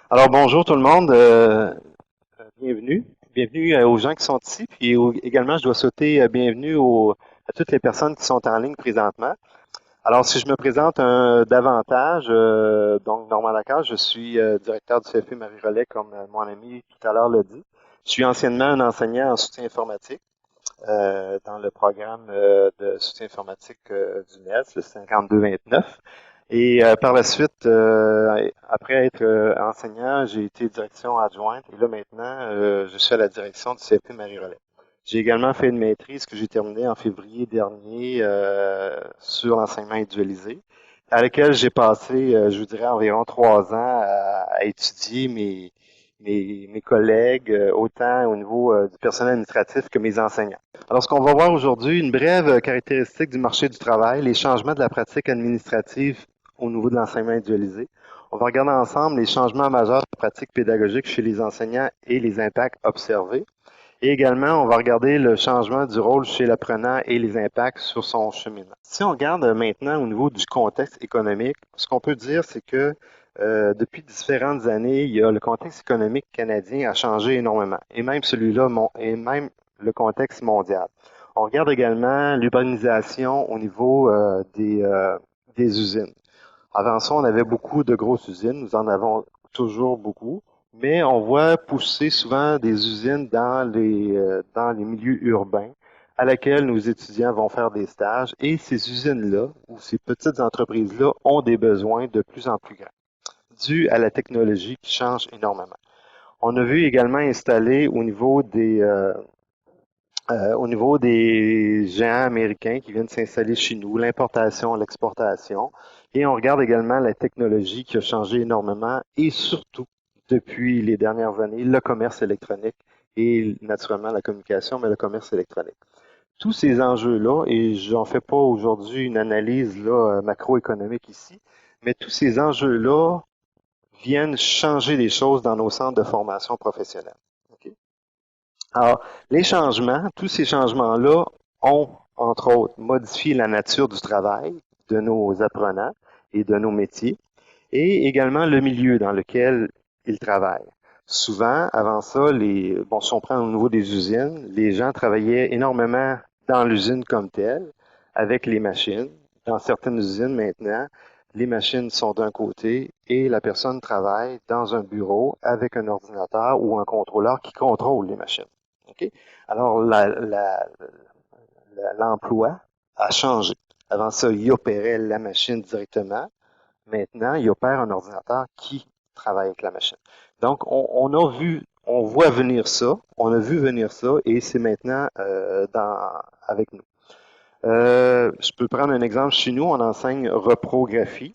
Alors bonjour tout le monde, bienvenue. Bienvenue aux gens qui sont ici, puis également je dois souhaiter bienvenue à toutes les personnes qui sont en ligne présentement. Alors si je me présente davantage, donc Normand Lacasse, je suis directeur du CFP Marie-Rollet comme mon ami tout à l'heure l'a dit. Je suis anciennement un enseignant en soutien informatique dans le programme de soutien informatique du NES, le 5229. Et par la suite, après être enseignant, j'ai été direction adjointe et là maintenant, je suis à la direction du CFP Marie-Rollet. J'ai également fait une maîtrise que j'ai terminée en février dernier sur l'enseignement individualisé, à laquelle j'ai passé, je vous dirais, environ 3 ans à étudier mes collègues, autant au niveau du personnel administratif que mes enseignants. Alors, ce qu'on va voir aujourd'hui, une brève caractéristique du marché du travail, les changements de la pratique administrative au niveau de l'enseignement individualisé. On va regarder ensemble les changements majeurs de la pratique pédagogique chez les enseignants et les impacts observés. Et également, on va regarder le changement du rôle chez l'apprenant et les impacts sur son cheminement. Si on regarde maintenant au niveau du contexte économique, ce qu'on peut dire, c'est que depuis différentes années, le contexte économique canadien a changé énormément, et même celui-là, et même le contexte mondial. On regarde également l'urbanisation au niveau des usines. Avant ça, on avait beaucoup de grosses usines, nous en avons toujours beaucoup, mais on voit pousser souvent des usines dans les milieux urbains à laquelle nos étudiants vont faire des stages et ces usines-là ou ces petites entreprises-là ont des besoins de plus en plus grands dû à la technologie qui change énormément. On a vu également installer au niveau des géants américains qui viennent s'installer chez nous, l'importation, l'exportation. Et on regarde également la technologie qui a changé énormément et surtout, depuis les dernières années, le commerce électronique et naturellement la communication, mais le commerce électronique. Tous ces enjeux-là, et j'en fais pas aujourd'hui une analyse là, macroéconomique ici, mais tous ces enjeux-là viennent changer les choses dans nos centres de formation professionnelle. OK? Alors, les changements, tous ces changements-là ont, entre autres, modifié la nature du travail de nos apprenants et de nos métiers, et également le milieu dans lequel ils travaillent. Souvent, avant ça, si on prend au niveau des usines, les gens travaillaient énormément dans l'usine comme telle, avec les machines. Dans certaines usines maintenant, les machines sont d'un côté et la personne travaille dans un bureau avec un ordinateur ou un contrôleur qui contrôle les machines. OK? Alors, l'emploi a changé. Avant ça, il opérait la machine directement. Maintenant, il opère un ordinateur qui travaille avec la machine. Donc, on voit venir ça, on a vu venir ça, et c'est maintenant avec nous. Je peux prendre un exemple. Chez nous, on enseigne reprographie.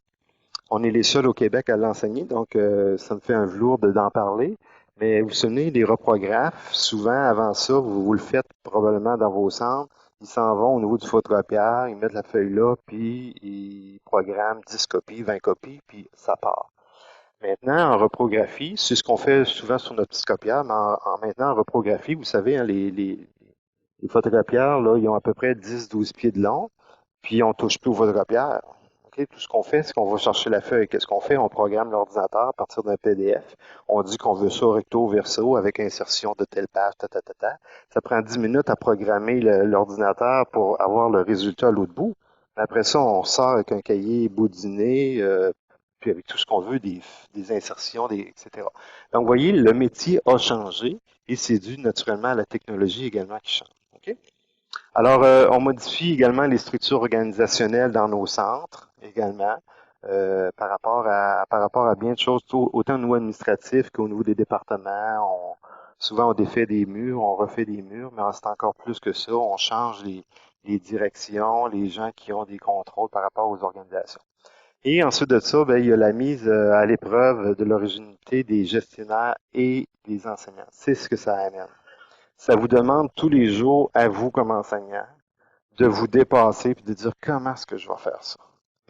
On est les seuls au Québec à l'enseigner, donc ça me fait un velours d'en parler. Mais vous vous souvenez, les reprographes, souvent avant ça, vous le faites probablement dans vos centres. Ils s'en vont au niveau du photocopieur, ils mettent la feuille là, puis ils programment 10 copies, 20 copies, puis ça part. Maintenant, en reprographie, c'est ce qu'on fait souvent sur notre petit copieur, mais maintenant, en reprographie, vous savez, hein, les photocopieurs, là, ils ont à peu près 10-12 pieds de long, puis on touche plus au photocopieur. OK? Tout ce qu'on fait, c'est qu'on va chercher la feuille. Qu'est-ce qu'on fait? On programme l'ordinateur à partir d'un PDF. On dit qu'on veut ça recto verso avec insertion de telle page, ta, ta, ta, ta. Ça prend 10 minutes à programmer l'ordinateur pour avoir le résultat à l'autre bout. Après ça, on sort avec un cahier boudiné, puis avec tout ce qu'on veut, des insertions, etc. Donc, vous voyez, le métier a changé et c'est dû naturellement à la technologie également qui change. OK? Alors, on modifie également les structures organisationnelles dans nos centres également par rapport à bien de choses, autant au niveau administratif qu'au niveau des départements. Souvent, on défait des murs, on refait des murs, mais c'est encore plus que ça. On change les directions, les gens qui ont des contrôles par rapport aux organisations. Et ensuite de ça, ben, il y a la mise à l'épreuve de l'originalité des gestionnaires et des enseignants. C'est ce que ça amène. Ça vous demande tous les jours, à vous comme enseignant, de vous dépasser et de dire comment est-ce que je vais faire ça.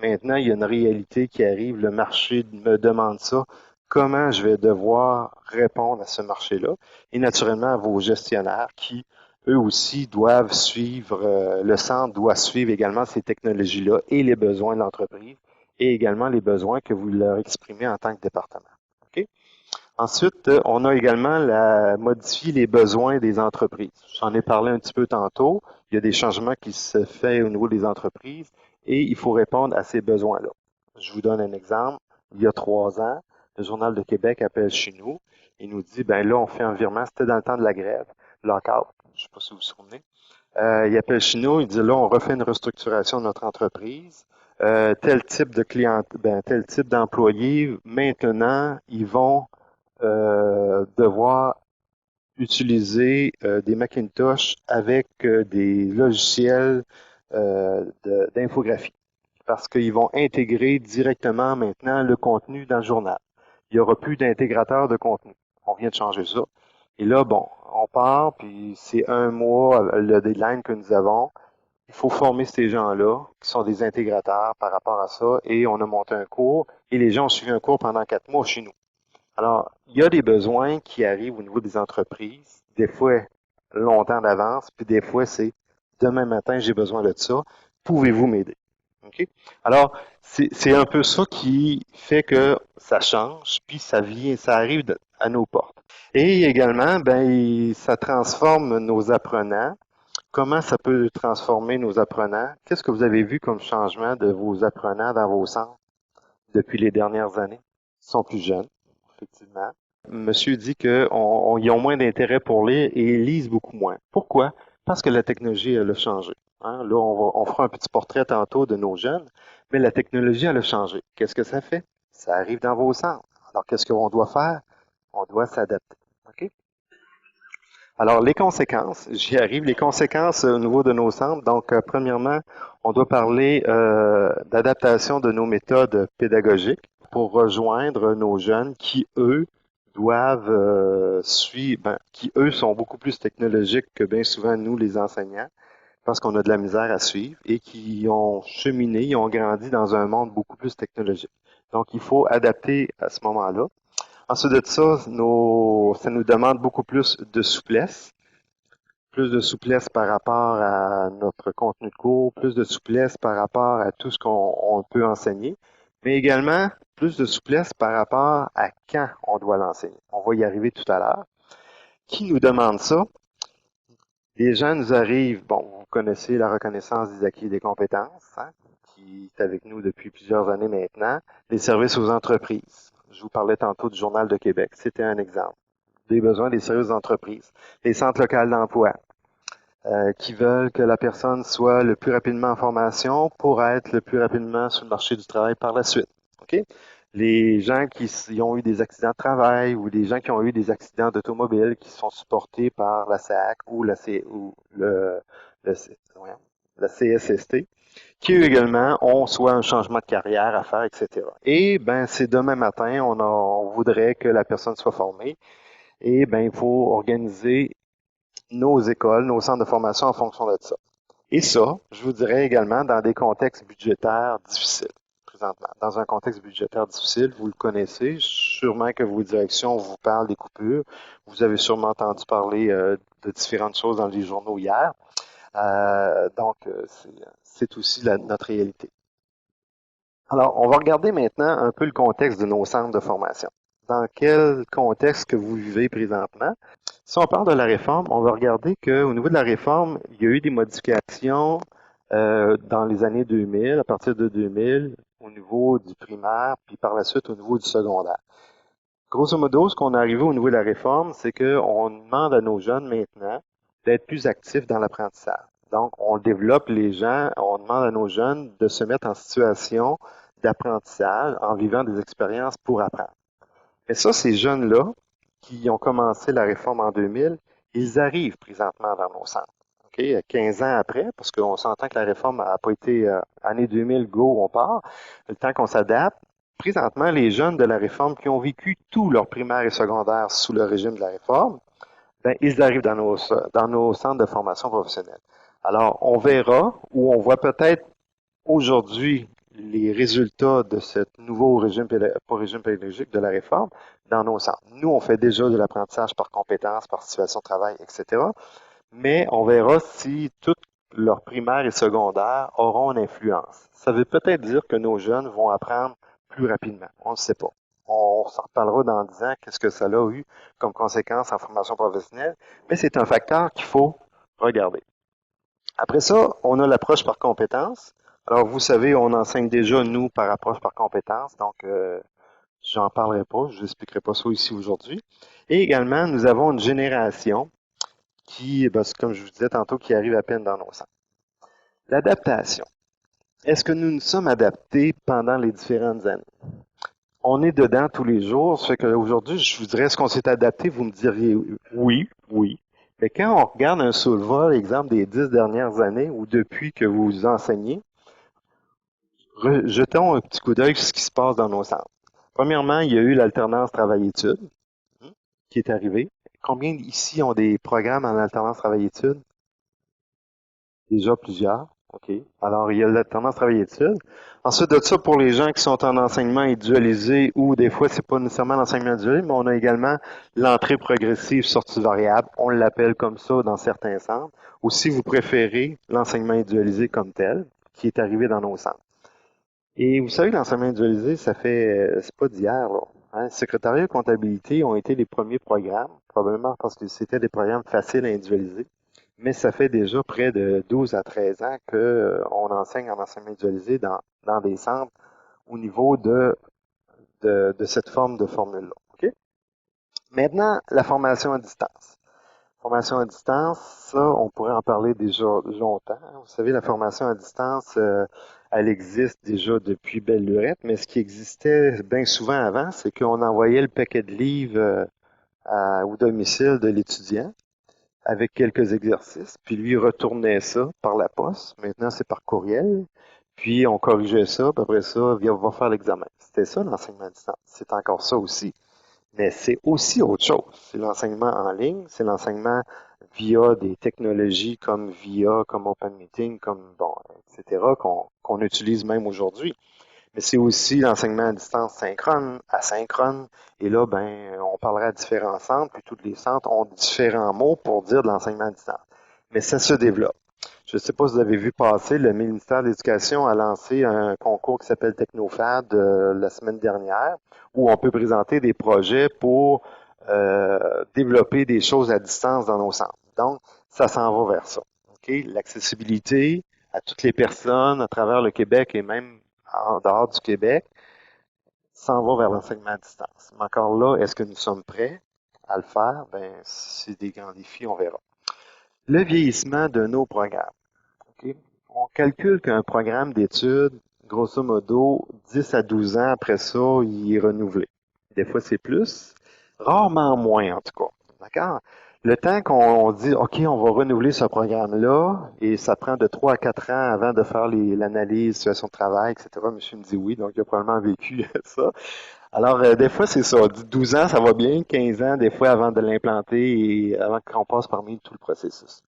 Maintenant, il y a une réalité qui arrive, le marché me demande ça. Comment je vais devoir répondre à ce marché-là? Et naturellement, à vos gestionnaires qui, eux aussi, doivent suivre, le centre doit suivre également ces technologies-là et les besoins de l'entreprise et également les besoins que vous leur exprimez en tant que département. OK? Ensuite, on a également modifié les besoins des entreprises. J'en ai parlé un petit peu tantôt. Il y a des changements qui se font au niveau des entreprises et il faut répondre à ces besoins-là. Je vous donne un exemple. Il y a 3 ans, le Journal de Québec appelle chez nous et nous dit, ben là, on fait un virement. C'était dans le temps de la grève, lockout. Je ne sais pas si vous vous souvenez. Il appelle chez nous, il dit, là, on refait une restructuration de notre entreprise. Tel type de client, tel type d'employés, maintenant, ils vont devoir utiliser des Macintosh avec des logiciels d'infographie parce qu'ils vont intégrer directement maintenant le contenu dans le journal. Il n'y aura plus d'intégrateur de contenu. On vient de changer ça. Et là, bon, on part, puis c'est 1 mois le deadline que nous avons. Il faut former ces gens-là, qui sont des intégrateurs par rapport à ça, et on a monté un cours, et les gens ont suivi un cours pendant 4 mois chez nous. Alors, il y a des besoins qui arrivent au niveau des entreprises, des fois longtemps d'avance, puis des fois c'est demain matin, j'ai besoin de ça, pouvez-vous m'aider? OK? Alors, c'est un peu ça qui fait que ça change, puis ça arrive à nos portes. Et également, ben, ça transforme nos apprenants. Comment ça peut transformer nos apprenants? Qu'est-ce que vous avez vu comme changement de vos apprenants dans vos centres depuis les dernières années? Ils sont plus jeunes, effectivement. Monsieur dit qu'ils ont moins d'intérêt pour lire et ils lisent beaucoup moins. Pourquoi? Parce que la technologie, elle a changé. Hein? Là, on fera un petit portrait tantôt de nos jeunes, mais la technologie, elle a changé. Qu'est-ce que ça fait? Ça arrive dans vos centres. Alors, qu'est-ce qu'on doit faire? On doit s'adapter. OK? Alors, les conséquences, j'y arrive, les conséquences au niveau de nos centres. Donc, premièrement, on doit parler d'adaptation de nos méthodes pédagogiques pour rejoindre nos jeunes qui, eux, doivent suivre, qui, eux, sont beaucoup plus technologiques que bien souvent nous, les enseignants, parce qu'on a de la misère à suivre et qui ont cheminé, ils ont grandi dans un monde beaucoup plus technologique. Donc, il faut adapter à ce moment-là. Ensuite de ça, ça nous demande beaucoup plus de souplesse par rapport à notre contenu de cours, plus de souplesse par rapport à tout ce qu'on peut enseigner, mais également plus de souplesse par rapport à quand on doit l'enseigner. On va y arriver tout à l'heure. Qui nous demande ça? Les gens nous arrivent, bon, vous connaissez la reconnaissance des acquis et des compétences, hein, qui est avec nous depuis plusieurs années maintenant. Les services aux entreprises. Je vous parlais tantôt du Journal de Québec. C'était un exemple. Des besoins des services d'entreprise. Les centres locaux d'emploi, qui veulent que la personne soit le plus rapidement en formation pour être le plus rapidement sur le marché du travail par la suite. OK? Les gens qui ont eu des accidents de travail ou des gens qui ont eu des accidents d'automobile qui sont supportés par la SAC ou la CSST, qui eux également ont soit un changement de carrière à faire, etc. Et ben c'est demain matin, on voudrait que la personne soit formée. Et ben il faut organiser nos écoles, nos centres de formation en fonction de ça. Et ça, je vous dirais également dans des contextes budgétaires difficiles, présentement. Dans un contexte budgétaire difficile, vous le connaissez, sûrement que vos directions vous parlent des coupures. Vous avez sûrement entendu parler de différentes choses dans les journaux hier. C'est aussi notre réalité. Alors, on va regarder maintenant un peu le contexte de nos centres de formation. Dans quel contexte que vous vivez présentement? Si on parle de la réforme, on va regarder qu'au niveau de la réforme, il y a eu des modifications dans les années 2000, à partir de 2000, au niveau du primaire, puis par la suite au niveau du secondaire. Grosso modo, ce qu'on est arrivé au niveau de la réforme, c'est qu'on demande à nos jeunes maintenant d'être plus actifs dans l'apprentissage. Donc, on développe les gens, on demande à nos jeunes de se mettre en situation d'apprentissage en vivant des expériences pour apprendre. Mais ça, ces jeunes-là, qui ont commencé la réforme en 2000, ils arrivent présentement dans nos centres. Okay? 15 ans après, parce qu'on s'entend que la réforme n'a pas été année 2000, go, on part, le temps qu'on s'adapte. Présentement, les jeunes de la réforme qui ont vécu tout leur primaire et secondaire sous le régime de la réforme, ben, ils arrivent dans nos centres de formation professionnelle. Alors, on verra, ou on voit peut-être aujourd'hui les résultats de ce nouveau régime pédagogique de la réforme dans nos centres. Nous, on fait déjà de l'apprentissage par compétences, par situation de travail, etc. Mais on verra si toutes leurs primaires et secondaires auront une influence. Ça veut peut-être dire que nos jeunes vont apprendre plus rapidement. On ne sait pas. On s'en reparlera dans 10 ans, qu'est-ce que ça a eu comme conséquence en formation professionnelle, mais c'est un facteur qu'il faut regarder. Après ça, on a l'approche par compétence. Alors, vous savez, on enseigne déjà, nous, par approche par compétence, donc j'en parlerai pas, je n'expliquerai pas ça ici aujourd'hui. Et également, nous avons une génération qui, ben, comme je vous disais tantôt, qui arrive à peine dans nos centres. L'adaptation. Est-ce que nous nous sommes adaptés pendant les différentes années? On est dedans tous les jours, ça fait qu'aujourd'hui, je vous dirais, est-ce qu'on s'est adapté? Vous me diriez oui, oui. Mais quand on regarde un survol, exemple des 10 dernières années ou depuis que vous enseignez, jetons un petit coup d'œil sur ce qui se passe dans nos centres. Premièrement, il y a eu l'alternance travail-études qui est arrivée. Combien ici ont des programmes en alternance travail-études? Déjà plusieurs. OK. Alors, il y a l'alternance travail-études. Ensuite de ça, pour les gens qui sont en enseignement individualisé ou des fois, c'est pas nécessairement l'enseignement individualisé, mais on a également l'entrée progressive sortie variable. On l'appelle comme ça dans certains centres. Ou si vous préférez l'enseignement individualisé comme tel, qui est arrivé dans nos centres. Et vous savez, l'enseignement individualisé, ça fait, c'est pas d'hier, là. Hein? Secrétariat et comptabilité ont été les premiers programmes, probablement parce que c'était des programmes faciles à individualiser. Mais ça fait déjà près de 12 à 13 ans qu'on enseigne en enseignement individualisé dans des centres au niveau de cette forme de formule-là. OK? Maintenant, la formation à distance. Formation à distance, ça, on pourrait en parler déjà longtemps. Vous savez, la formation à distance, elle existe déjà depuis belle lurette, mais ce qui existait bien souvent avant, c'est qu'on envoyait le paquet de livres au domicile de l'étudiant avec quelques exercices, puis lui retournait ça par la poste. Maintenant, c'est par courriel. Puis on corrigeait ça, puis après ça, on va faire l'examen. C'était ça l'enseignement à distance. C'est encore ça aussi. Mais c'est aussi autre chose. C'est l'enseignement en ligne, c'est l'enseignement via des technologies comme VIA, comme OpenMeeting, comme bon, etc., qu'on utilise même aujourd'hui. Mais c'est aussi l'enseignement à distance synchrone, asynchrone. Et là, ben, on parlera à différents centres, puis tous les centres ont différents mots pour dire de l'enseignement à distance. Mais ça se développe. Je ne sais pas si vous avez vu passer, le ministère de l'Éducation a lancé un concours qui s'appelle TechnoFad la semaine dernière, où on peut présenter des projets pour développer des choses à distance dans nos centres. Donc, ça s'en va vers ça. Okay? L'accessibilité à toutes les personnes à travers le Québec et même en dehors du Québec s'en va vers l'enseignement à distance. Mais encore là, est-ce que nous sommes prêts à le faire? Ben, c'est des grands défis, on verra. Le vieillissement de nos programmes. Okay? On calcule qu'un programme d'études, grosso modo, 10 à 12 ans après ça, il est renouvelé. Des fois, c'est plus. Rarement moins, en tout cas. D'accord? Le temps qu'on dit, OK, on va renouveler ce programme-là, et ça prend de 3 à 4 ans avant de faire l'analyse, situation de travail, etc. Monsieur me dit oui, donc il a probablement vécu ça. Alors, des fois, c'est ça. 12 ans, ça va bien. 15 ans, des fois, avant de l'implanter et avant qu'on passe parmi tout le processus.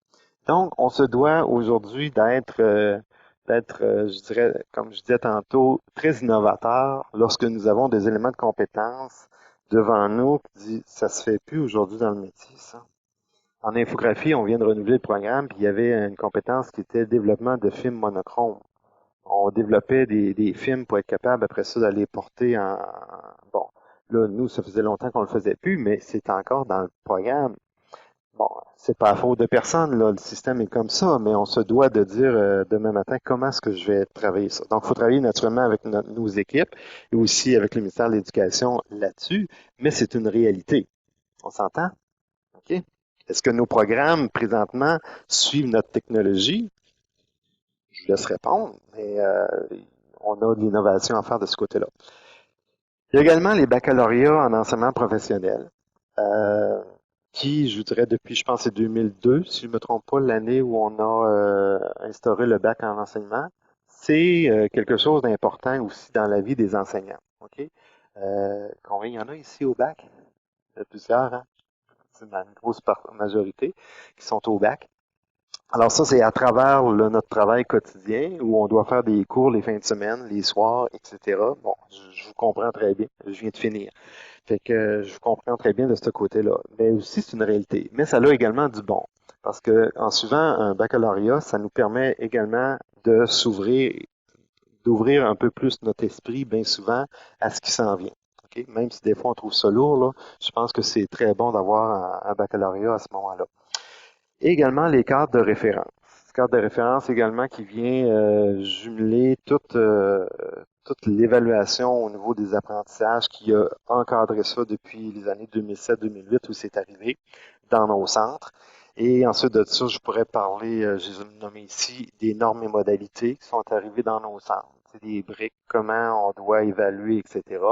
Donc, on se doit aujourd'hui d'être, je dirais, comme je disais tantôt, très innovateur lorsque nous avons des éléments de compétences devant nous qui disent, ça se fait plus aujourd'hui dans le métier, ça. En infographie, on vient de renouveler le programme, puis il y avait une compétence qui était le développement de films monochromes. On développait des films pour être capable, après ça, d'aller porter en... Bon, là, nous, ça faisait longtemps qu'on le faisait plus, mais c'est encore dans le programme. Bon, c'est pas à faute de personne, là, le système est comme ça, mais on se doit de dire demain matin comment est-ce que je vais travailler ça. Donc, il faut travailler naturellement avec nos équipes et aussi avec le ministère de l'Éducation là-dessus, mais c'est une réalité. On s'entend? OK? Est-ce que nos programmes, présentement, suivent notre technologie? Je vous laisse répondre, mais on a de l'innovation à faire de ce côté-là. Il y a également les baccalauréats en enseignement professionnel. Euh, qui, je vous dirais, depuis, je pense, c'est 2002, si je ne me trompe pas, l'année où on a instauré le bac en enseignement. C'est quelque chose d'important aussi dans la vie des enseignants. OK? Combien il y en a ici au bac? Il y en a plusieurs, hein? C'est une grosse majorité qui sont au bac. Alors ça, c'est à travers notre travail quotidien où on doit faire des cours les fins de semaine, les soirs, etc. Bon, je vous comprends très bien. Je viens de finir. Fait que je comprends très bien de ce côté-là. Mais aussi, c'est une réalité. Mais ça a également du bon. Parce que en suivant un baccalauréat, ça nous permet également de s'ouvrir, d'ouvrir un peu plus notre esprit, bien souvent, à ce qui s'en vient. OK? Même si des fois on trouve ça lourd, là, je pense que c'est très bon d'avoir un baccalauréat à ce moment-là. Et également les cadres de référence. Cadre de référence également qui vient jumeler toute l'évaluation au niveau des apprentissages qui a encadré ça depuis les années 2007-2008 où c'est arrivé dans nos centres. Et ensuite de ça, je pourrais parler, je les ai nommés ici, des normes et modalités qui sont arrivées dans nos centres. C'est des briques, comment on doit évaluer, etc.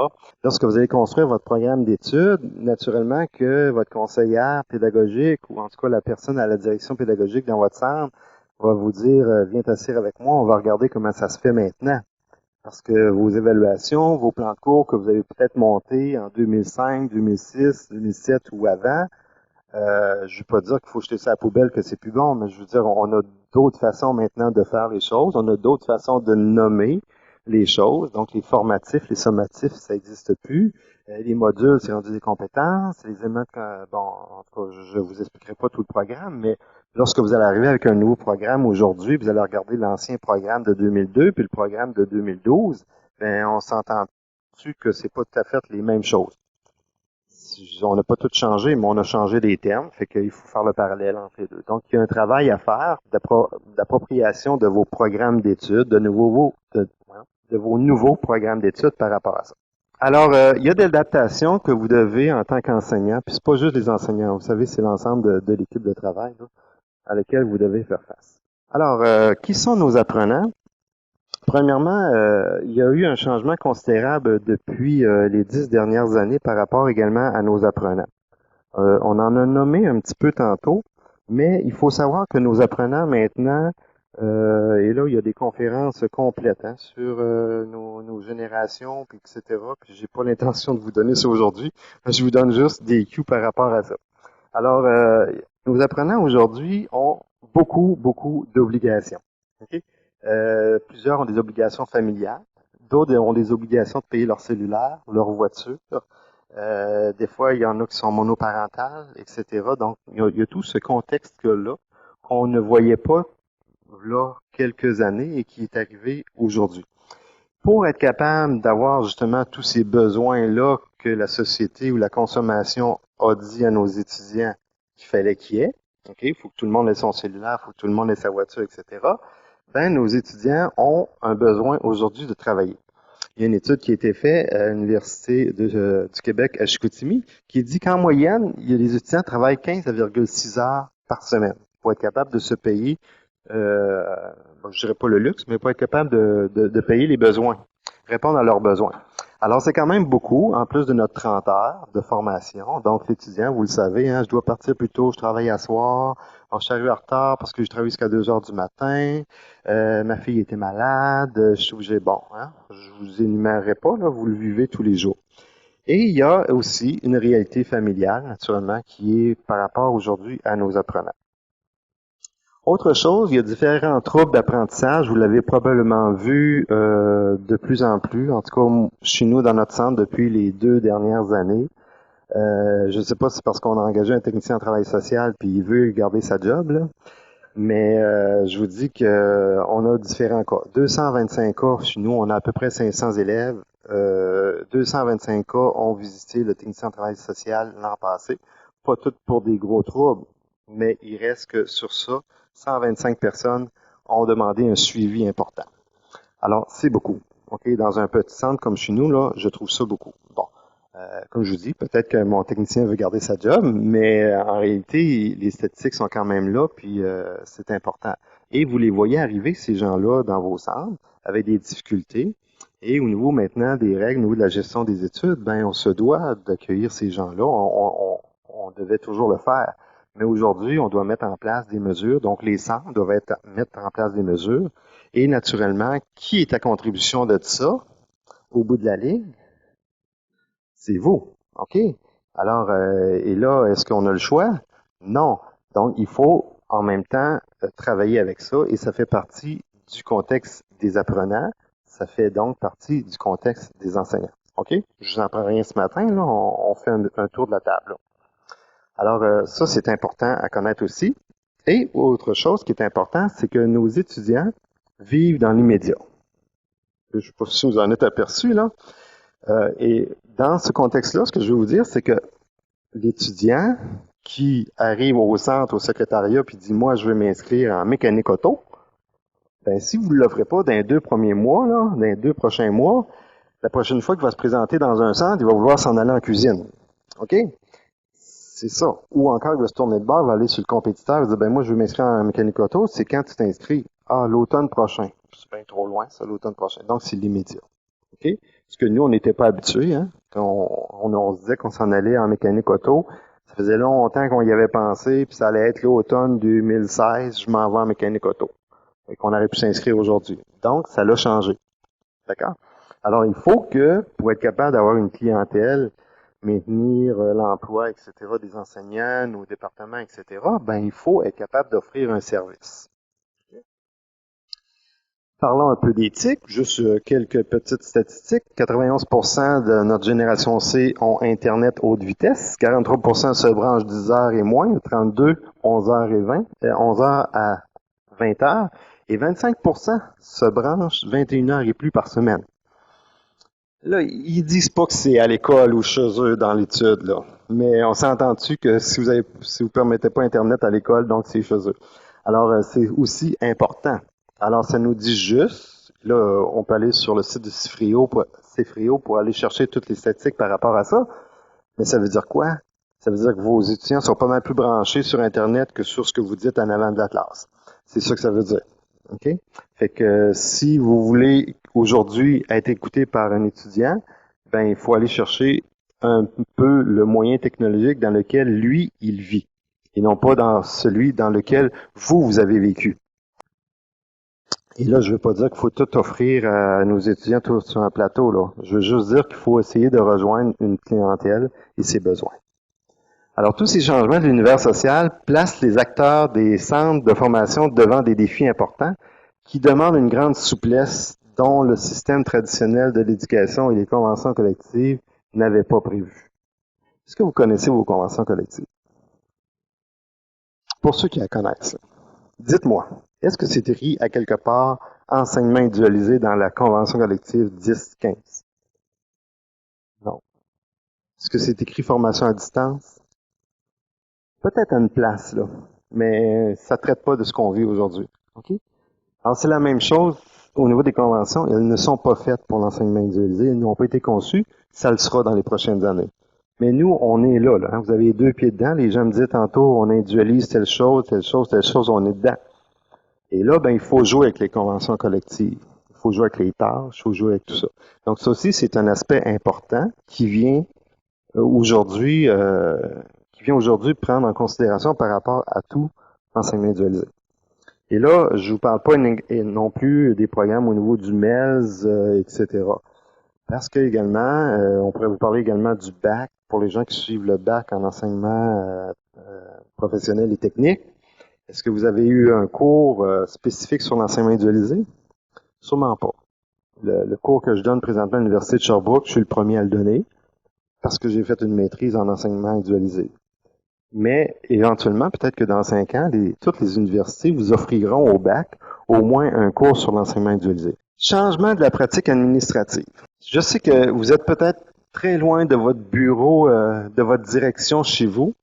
Lorsque vous allez construire votre programme d'études, naturellement que votre conseillère pédagogique ou en tout cas la personne à la direction pédagogique dans votre centre va vous dire, viens t'asseoir avec moi, on va regarder comment ça se fait maintenant. Parce que vos évaluations, vos plans de cours que vous avez peut-être montés en 2005, 2006, 2007 ou avant, je ne veux pas dire qu'il faut jeter ça à la poubelle, que c'est plus bon, mais je veux dire, on a d'autres façons maintenant de faire les choses, on a d'autres façons de nommer les choses. Donc, les formatifs, les sommatifs, ça n'existe plus. Les modules, c'est rendu des compétences. Les éléments, bon, en tout cas, je vous expliquerai pas tout le programme, mais lorsque vous allez arriver avec un nouveau programme aujourd'hui, vous allez regarder l'ancien programme de 2002 puis le programme de 2012, ben, on s'entend-tu que c'est pas tout à fait les mêmes choses. On n'a pas tout changé, mais on a changé des termes, fait qu'il faut faire le parallèle entre les deux. Donc, il y a un travail à faire d'appropriation de vos programmes d'études, de vos nouveaux programmes d'études par rapport à ça. Alors, il y a des adaptations que vous devez en tant qu'enseignant, puis c'est pas juste les enseignants, vous savez, c'est l'ensemble de l'équipe de travail là, à laquelle vous devez faire face. Alors, qui sont nos apprenants? Premièrement, il y a eu un changement considérable depuis les 10 dernières années par rapport également à nos apprenants. On en a nommé un petit peu tantôt, mais il faut savoir que nos apprenants maintenant, et là il y a des conférences complètes sur nos générations, puis etc. Puis j'ai pas l'intention de vous donner ça aujourd'hui. Je vous donne juste des cues par rapport à ça. Alors, nos apprenants aujourd'hui ont beaucoup d'obligations. OK? Plusieurs ont des obligations familiales, d'autres ont des obligations de payer leur cellulaire, leur voiture. Des fois, il y en a qui sont monoparentales, etc. Donc, il y a tout ce contexte-là qu'on ne voyait pas là quelques années et qui est arrivé aujourd'hui. Pour être capable d'avoir justement tous ces besoins-là que la société ou la consommation a dit à nos étudiants qu'il fallait qu'il y ait, OK, il faut que tout le monde ait son cellulaire, il faut que tout le monde ait sa voiture, etc. Ben, nos étudiants ont un besoin aujourd'hui de travailler. Il y a une étude qui a été faite à l'Université du Québec à Chicoutimi qui dit qu'en moyenne, il y a des étudiants qui travaillent 15,6 heures par semaine pour être capable de se payer, bon, je dirais pas le luxe, mais pour être capable de payer les besoins, répondre à leurs besoins. Alors, c'est quand même beaucoup, en plus de notre 30 heures de formation. Donc, l'étudiant, vous le savez, je dois partir plus tôt, je travaille à soir. Alors, je suis arrivé en retard parce que je travaille jusqu'à 2 heures du matin. Ma fille était malade. Je suis obligé, bon, je vous énumérerai pas, là, vous le vivez tous les jours. Et il y a aussi une réalité familiale, naturellement, qui est par rapport aujourd'hui à nos apprenants. Autre chose, il y a différents troubles d'apprentissage. Vous l'avez probablement vu de plus en plus, en tout cas chez nous dans notre centre depuis les 2 dernières années. Je ne sais pas si c'est parce qu'on a engagé un technicien en travail social puis il veut garder sa job, là, mais je vous dis que on a différents cas. 225 cas chez nous, on a à peu près 500 élèves. 225 cas ont visité le technicien en travail social l'an passé. Pas toutes pour des gros troubles, mais il reste que sur ça, 125 personnes ont demandé un suivi important. Alors, c'est beaucoup. OK, dans un petit centre comme chez nous, là, je trouve ça beaucoup. Bon, comme je vous dis, peut-être que mon technicien veut garder sa job, mais en réalité, les statistiques sont quand même là, puis c'est important. Et vous les voyez arriver, ces gens-là, dans vos centres, avec des difficultés. Et au niveau maintenant des règles, au niveau de la gestion des études, ben on se doit d'accueillir ces gens-là. On devait toujours le faire. Mais aujourd'hui, on doit mettre en place des mesures. Donc, les centres doivent mettre en place des mesures. Et naturellement, qui est à contribution de ça au bout de la ligne? C'est vous. OK? Alors, et là, est-ce qu'on a le choix? Non. Donc, il faut en même temps travailler avec ça et ça fait partie du contexte des apprenants. Ça fait donc partie du contexte des enseignants. OK? Je vous en prends rien ce matin. Là, on fait un tour de la table. Là. Alors, ça, c'est important à connaître aussi. Et autre chose qui est important, c'est que nos étudiants vivent dans l'immédiat. Je ne sais pas si vous en êtes aperçu, là. Et dans ce contexte-là, ce que je veux vous dire, c'est que l'étudiant qui arrive au centre, au secrétariat, puis dit, moi, je veux m'inscrire en mécanique auto, ben, si vous ne l'offrez pas dans les 2 premiers mois, là, dans les 2 prochains mois, la prochaine fois qu'il va se présenter dans un centre, il va vouloir s'en aller en cuisine. OK? C'est ça. Ou encore, il va se tourner de bord, il va aller sur le compétiteur, il va dire, ben, moi, je veux m'inscrire en mécanique auto, c'est quand tu t'inscris? Ah, l'automne prochain. C'est bien trop loin, ça, l'automne prochain. Donc, c'est l'immédiat. OK? Parce que nous, on n'était pas habitués, hein? Quand on se disait qu'on s'en allait en mécanique auto, ça faisait longtemps qu'on y avait pensé, puis ça allait être l'automne 2016, je m'en vais en mécanique auto. Et qu'on aurait pu s'inscrire aujourd'hui. Donc, ça l'a changé. D'accord? Alors, il faut que, pour être capable d'avoir une clientèle, maintenir l'emploi, etc., des enseignants, nos départements, etc., ben, il faut être capable d'offrir un service. Parlons un peu d'éthique, juste quelques petites statistiques. 91% de notre génération C ont Internet haute vitesse, 43% se branchent 10 heures et moins, 32, 11 heures et 20, 11 heures à 20 heures, et 25% se branchent 21 heures et plus par semaine. Là, ils disent pas que c'est à l'école ou chez eux dans l'étude, là. Mais on s'entend-tu que si vous permettez pas Internet à l'école, donc c'est chez eux. Alors, c'est aussi important. Alors, ça nous dit juste, là, on peut aller sur le site de Cifrio pour aller chercher toutes les statistiques par rapport à ça. Mais ça veut dire quoi? Ça veut dire que vos étudiants sont pas mal plus branchés sur Internet que sur ce que vous dites en avant de la classe. C'est ça que ça veut dire. OK? Fait que si vous voulez aujourd'hui être écouté par un étudiant, ben il faut aller chercher un peu le moyen technologique dans lequel lui, il vit, et non pas dans celui dans lequel vous avez vécu. Et là, je ne veux pas dire qu'il faut tout offrir à nos étudiants tout sur un plateau, là. Je veux juste dire qu'il faut essayer de rejoindre une clientèle et ses besoins. Alors, tous ces changements de l'univers social placent les acteurs des centres de formation devant des défis importants qui demandent une grande souplesse dont le système traditionnel de l'éducation et les conventions collectives n'avaient pas prévu. Est-ce que vous connaissez vos conventions collectives? Pour ceux qui la connaissent, dites-moi, est-ce que c'est écrit à quelque part enseignement individualisé dans la convention collective 10-15? Non. Est-ce que c'est écrit formation à distance? Peut-être à une place, là, mais ça ne traite pas de ce qu'on vit aujourd'hui. OK? Alors, c'est la même chose au niveau des conventions. Elles ne sont pas faites pour l'enseignement individualisé. Elles n'ont pas été conçues. Ça le sera dans les prochaines années. Mais nous, on est là, hein. Vous avez les 2 pieds dedans. Les gens me disaient tantôt, on individualise telle chose, telle chose, telle chose, on est dedans. Et là, ben, il faut jouer avec les conventions collectives. Il faut jouer avec les tâches, il faut jouer avec tout ça. Donc, ça aussi, c'est un aspect important qui vient aujourd'hui prendre en considération par rapport à tout enseignement individualisé. Et là, je vous parle pas non plus des programmes au niveau du MELS, etc. Parce que également, on pourrait vous parler également du bac pour les gens qui suivent le bac en enseignement professionnel et technique. Est-ce que vous avez eu un cours spécifique sur l'enseignement individualisé? Sûrement pas. Le cours que je donne présentement à l'Université de Sherbrooke, je suis le premier à le donner parce que j'ai fait une maîtrise en enseignement individualisé. Mais éventuellement, peut-être que dans 5 ans, toutes les universités vous offriront au bac au moins un cours sur l'enseignement individualisé. Changement de la pratique administrative. Je sais que vous êtes peut-être très loin de votre bureau, de votre direction chez vous,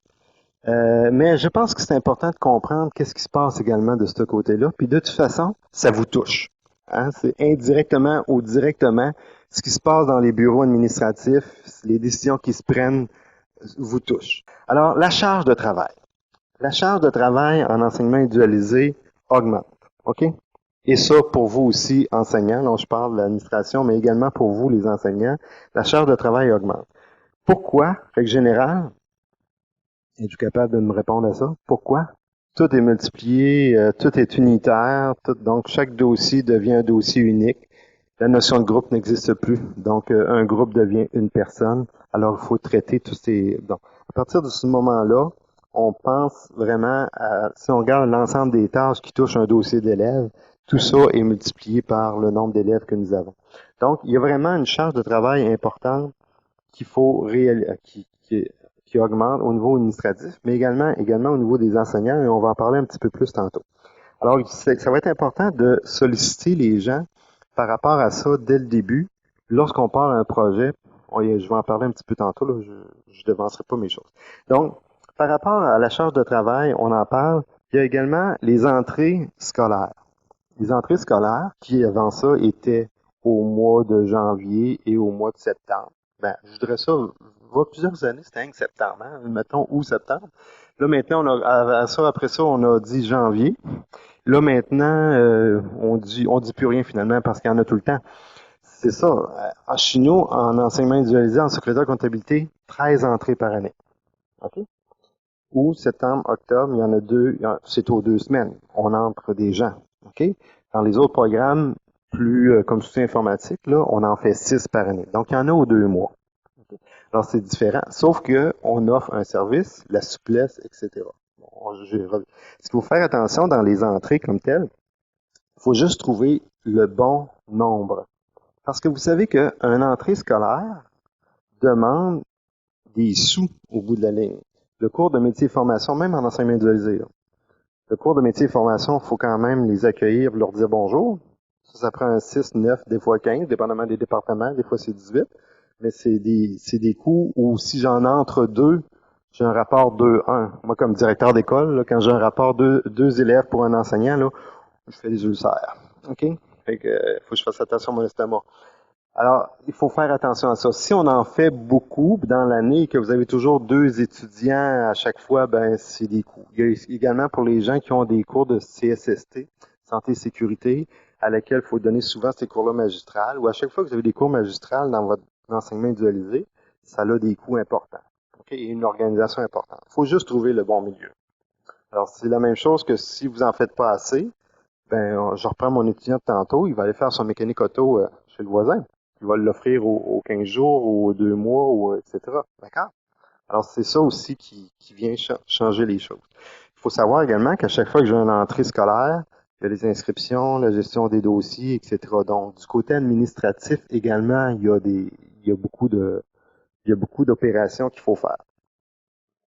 mais je pense que c'est important de comprendre qu'est-ce qui se passe également de ce côté-là. Puis de toute façon, ça vous touche. Hein? C'est indirectement ou directement ce qui se passe dans les bureaux administratifs, les décisions qui se prennent vous touchent. Alors, la charge de travail. La charge de travail en enseignement individualisé augmente. OK? Et ça, pour vous aussi, enseignants, là je parle de l'administration, mais également pour vous, les enseignants, la charge de travail augmente. Pourquoi? Règle générale, êtes-vous capable de me répondre à ça? Pourquoi? Tout est multiplié, tout est unitaire, donc chaque dossier devient un dossier unique. La notion de groupe n'existe plus, donc un groupe devient une personne. Alors, il faut traiter tous ces... Donc, à partir de ce moment-là, on pense vraiment à... Si on regarde l'ensemble des tâches qui touchent un dossier d'élèves, tout ça est multiplié par le nombre d'élèves que nous avons. Donc, il y a vraiment une charge de travail importante qu'il faut qui augmente au niveau administratif, mais également au niveau des enseignants, et on va en parler un petit peu plus tantôt. Alors, ça va être important de solliciter les gens par rapport à ça dès le début, lorsqu'on parle d'un projet, je vais en parler un petit peu tantôt, là, je devancerai pas mes choses. Donc, par rapport à la charge de travail, on en parle. Il y a également les entrées scolaires. Les entrées scolaires qui, avant ça, étaient au mois de janvier et au mois de septembre. Ben, je dirais ça, il y a plusieurs années, c'était en septembre, hein, mettons, août, septembre. Là, maintenant, après ça, on a dit janvier. Là, maintenant, on dit plus rien finalement parce qu'il y en a tout le temps. C'est ça. En chino, en enseignement individualisé, en secrétaire comptabilité, 13 entrées par année. OK? Ou septembre, octobre, il y en a deux, c'est aux 2 semaines. On entre des gens. OK? Dans les autres programmes, plus comme soutien informatique, là, on en fait 6 par année. Donc, il y en a aux 2 mois. OK? Alors, c'est différent. Sauf que on offre un service, la souplesse, etc. Bon, ce qu'il faut faire attention dans les entrées comme telles, il faut juste trouver le bon nombre. Parce que vous savez qu'une entrée scolaire demande des sous au bout de la ligne. Le cours de métier et formation, même en enseignement individualisé, là, le cours de métier et formation, il faut quand même les accueillir, leur dire bonjour. Ça prend un 6, 9, des fois 15, dépendamment des départements, des fois c'est 18. Mais c'est des cours où si j'en entre deux, j'ai un rapport 2-1. Moi, comme directeur d'école, là, quand j'ai un rapport deux élèves pour un enseignant, là, je fais des ulcères. OK? Fait que, faut que je fasse attention à mon estomac. Alors, il faut faire attention à ça. Si on en fait beaucoup dans l'année et que vous avez toujours 2 étudiants à chaque fois, ben c'est des coûts. Il y a également pour les gens qui ont des cours de CSST, santé et sécurité, à laquelle il faut donner souvent ces cours-là magistrales, ou à chaque fois que vous avez des cours magistrales dans votre enseignement individualisé, ça a des coûts importants. Okay? Et une organisation importante. Il faut juste trouver le bon milieu. Alors, c'est la même chose que si vous en faites pas assez, ben je reprends mon étudiant de tantôt, il va aller faire son mécanique auto chez le voisin. Il va l'offrir aux 15 jours, ou aux 2 mois, ou etc. D'accord? Alors, c'est ça aussi qui vient changer les choses. Il faut savoir également qu'à chaque fois que j'ai une entrée scolaire, il y a les inscriptions, la gestion des dossiers, etc. Donc, du côté administratif également, il y a beaucoup d'opérations qu'il faut faire.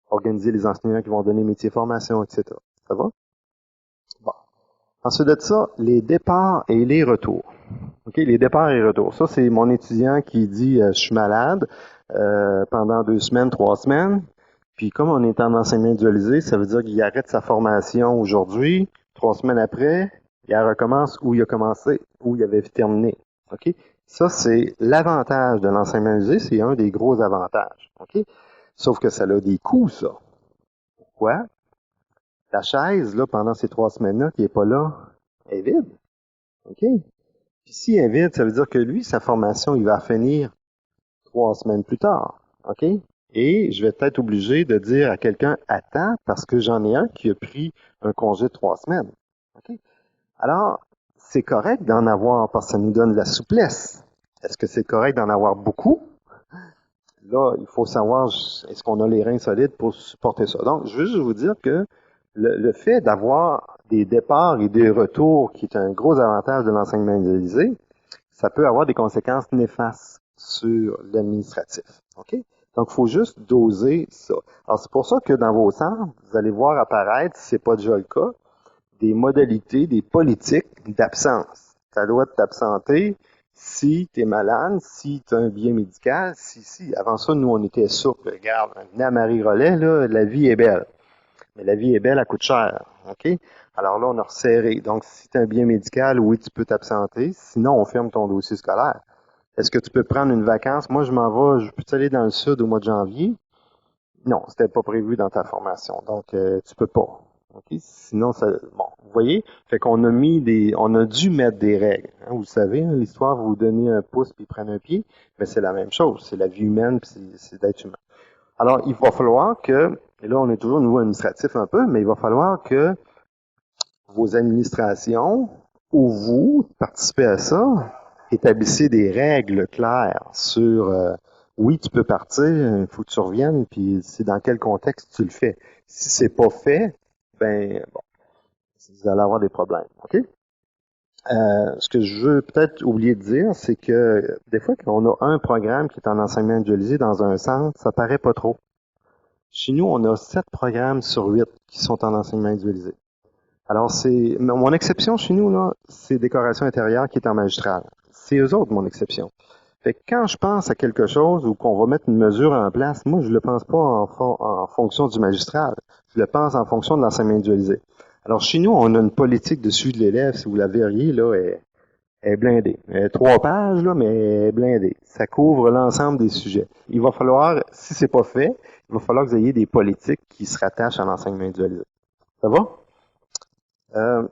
Organiser les enseignants qui vont donner métier formation, etc. Ça va? Bon. Ensuite de ça, les départs et les retours. OK, les départs et retours. Ça, c'est mon étudiant qui dit je suis malade pendant 2 semaines, 3 semaines. Puis comme on est en enseignement individualisé, ça veut dire qu'il arrête sa formation aujourd'hui, 3 semaines après, il recommence où il a commencé, où il avait terminé. OK? Ça, c'est l'avantage de l'enseignement individualisé, c'est un des gros avantages. OK? Sauf que ça a des coûts, ça. Pourquoi? La chaise, là, pendant ces 3 semaines-là, qui n'est pas là, est vide. OK? Puis s'il est vide, ça veut dire que lui, sa formation, il va finir 3 semaines plus tard. OK? Et je vais être obligé de dire à quelqu'un, attends, parce que j'en ai un qui a pris un congé de 3 semaines. OK? Alors, c'est correct d'en avoir parce que ça nous donne de la souplesse. Est-ce que c'est correct d'en avoir beaucoup? Là, il faut savoir, est-ce qu'on a les reins solides pour supporter ça? Donc, je veux juste vous dire que le fait d'avoir des départs et des retours, qui est un gros avantage de l'enseignement individualisé, ça peut avoir des conséquences néfastes sur l'administratif. OK? Donc, il faut juste doser ça. Alors, c'est pour ça que dans vos centres, vous allez voir apparaître, si ce n'est pas déjà le cas, des modalités, des politiques d'absence. Tu as le droit de t'absenter si tu es malade, si tu as un billet médical, si. Avant ça, nous, on était souples. Regarde, venez à Marie-Rollet, là, la vie est belle. Mais la vie est belle, elle coûte cher. OK? Alors là, on a resserré. Donc, si tu as un billet médical, oui, tu peux t'absenter. Sinon, on ferme ton dossier scolaire. Est-ce que tu peux prendre une vacance? Moi, je m'en vais, je peux aller dans le sud au mois de janvier. Non, c'était pas prévu dans ta formation. Donc, tu peux pas. Okay? Sinon, ça, bon, vous voyez? Fait qu'on on a dû mettre des règles. Hein, vous savez, hein, l'histoire, vous donnez un pouce puis prendre un pied, mais c'est la même chose. C'est la vie humaine puis c'est d'être humain. Alors, il va falloir que, et là, on est toujours au niveau administratif un peu, mais il va falloir que vos administrations ou vous participez à ça, établissez des règles claires sur oui, tu peux partir, il faut que tu reviennes, puis c'est dans quel contexte tu le fais. Si c'est pas fait, ben bon, vous allez avoir des problèmes. OK? Ce que je veux peut-être oublier de dire, c'est que des fois, quand on a un programme qui est en enseignement individualisé dans un centre, ça paraît pas trop. Chez nous, on a 7 programmes sur 8 qui sont en enseignement individualisé. Alors, mon exception chez nous, là, c'est décoration intérieure qui est en magistral. C'est eux autres, mon exception. Fait que quand je pense à quelque chose ou qu'on va mettre une mesure en place, moi, je le pense pas en fonction du magistral. Je le pense en fonction de l'enseignement individualisé. Alors, chez nous, on a une politique de suivi de l'élève. Si vous la verriez, là, elle est blindée. Elle est 3 pages, là, mais elle est blindée. Ça couvre l'ensemble des sujets. Il va falloir, si c'est pas fait, il va falloir que vous ayez des politiques qui se rattachent à l'enseignement individualisé. Ça va?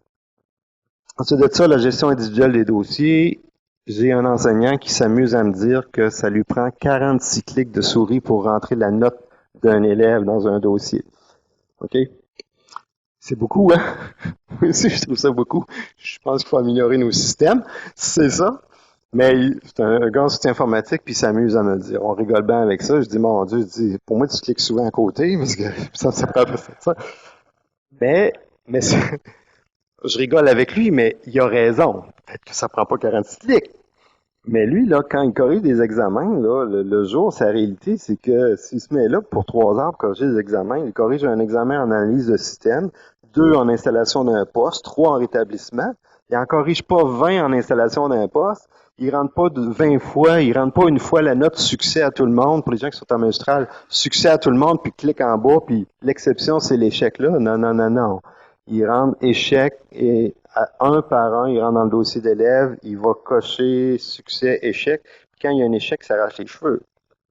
Ensuite de ça, la gestion individuelle des dossiers. J'ai un enseignant qui s'amuse à me dire que ça lui prend 46 clics de souris pour rentrer la note d'un élève dans un dossier. OK? C'est beaucoup, hein? Moi aussi, je trouve ça beaucoup. Je pense qu'il faut améliorer nos systèmes. C'est ça. Mais c'est un gars en soutien informatique, puis il s'amuse à me le dire. On rigole bien avec ça. Je dis, mon Dieu, je dis, pour moi, tu cliques souvent à côté, parce que ça prend pas ça. Mais je rigole avec lui, mais il a raison. Peut-être que ça prend pas 46 clics. Mais lui, là, quand il corrige des examens, là, le jour, sa réalité, c'est que s'il se met là pour 3 heures pour corriger des examens, il corrige un examen en analyse de système, 2 en installation d'un poste, 3 en rétablissement. Il n'en corrige pas 20 en installation d'un poste. Il rentre pas 20 fois, il rentre pas une fois la note succès à tout le monde. Pour les gens qui sont en magistral, succès à tout le monde, puis clique en bas, puis l'exception, c'est l'échec là. Non, non, non, non. Il rentre échec et un par un, il rentre dans le dossier d'élève, il va cocher succès, échec. Puis quand il y a un échec, ça arrache les cheveux.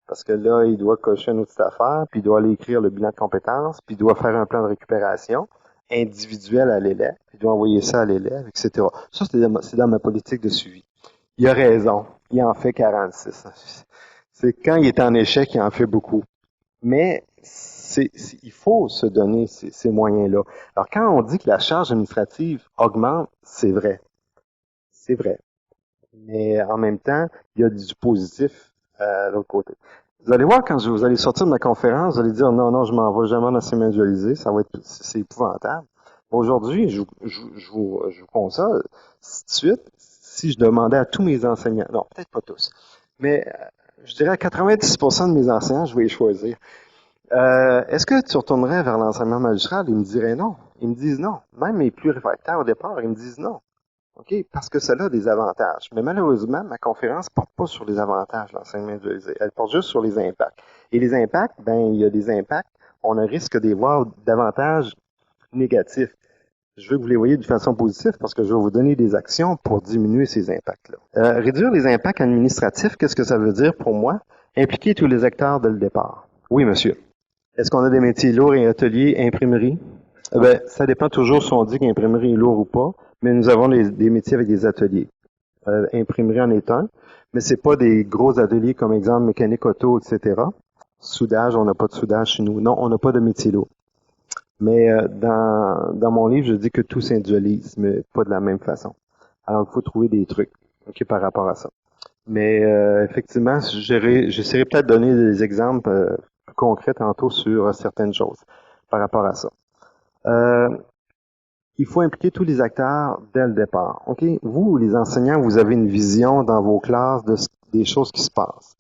Parce que là, il doit cocher une autre affaire, puis il doit aller écrire le bilan de compétences, puis il doit faire un plan de récupération individuel à l'élève, puis il doit envoyer ça à l'élève, etc. Ça, c'est dans ma politique de suivi. Il a raison, il en fait 46. C'est quand il est en échec, il en fait beaucoup. Mais il faut se donner ces moyens-là. Alors, quand on dit que la charge administrative augmente, c'est vrai. C'est vrai. Mais en même temps, il y a du positif de l'autre côté. Vous allez voir, quand vous allez sortir de ma conférence, vous allez dire, non, non, je m'en vais jamais dans ces individualisé, c'est épouvantable. Aujourd'hui, je vous console, tout de suite, si je demandais à tous mes enseignants, non, peut-être pas tous, mais je dirais à 90% de mes enseignants, je vais les choisir. Est-ce que tu retournerais vers l'enseignement magistral? Ils me diraient non. Ils me disent non. Même les plus réfractaires au départ, ils me disent non. OK? Parce que cela a des avantages. Mais malheureusement, ma conférence ne porte pas sur les avantages de l'enseignement individualisé. Elle porte juste sur les impacts. Et les impacts, ben, il y a des impacts. On a risque de les voir davantage négatifs. Je veux que vous les voyez de façon positive parce que je vais vous donner des actions pour diminuer ces impacts-là. Réduire les impacts administratifs, qu'est-ce que ça veut dire pour moi? Impliquer tous les acteurs dès le départ. Oui, monsieur. Est-ce qu'on a des métiers lourds et ateliers, imprimerie? Ben, ça dépend toujours si on dit qu'imprimerie est lourd ou pas, mais nous avons des métiers avec des ateliers. Imprimerie en est un, mais c'est pas des gros ateliers comme exemple mécanique auto, etc. Soudage, on n'a pas de soudage chez nous. Non, on n'a pas de métier lourd. Mais dans mon livre, je dis que tout s'individualise, mais pas de la même façon. Alors, il faut trouver des trucs par rapport à ça. Mais effectivement, j'essaierai peut-être de donner des exemples plus concrets tantôt sur certaines choses par rapport à ça. Il faut impliquer tous les acteurs dès le départ. OK? Vous, les enseignants, vous avez une vision dans vos classes des choses qui se passent.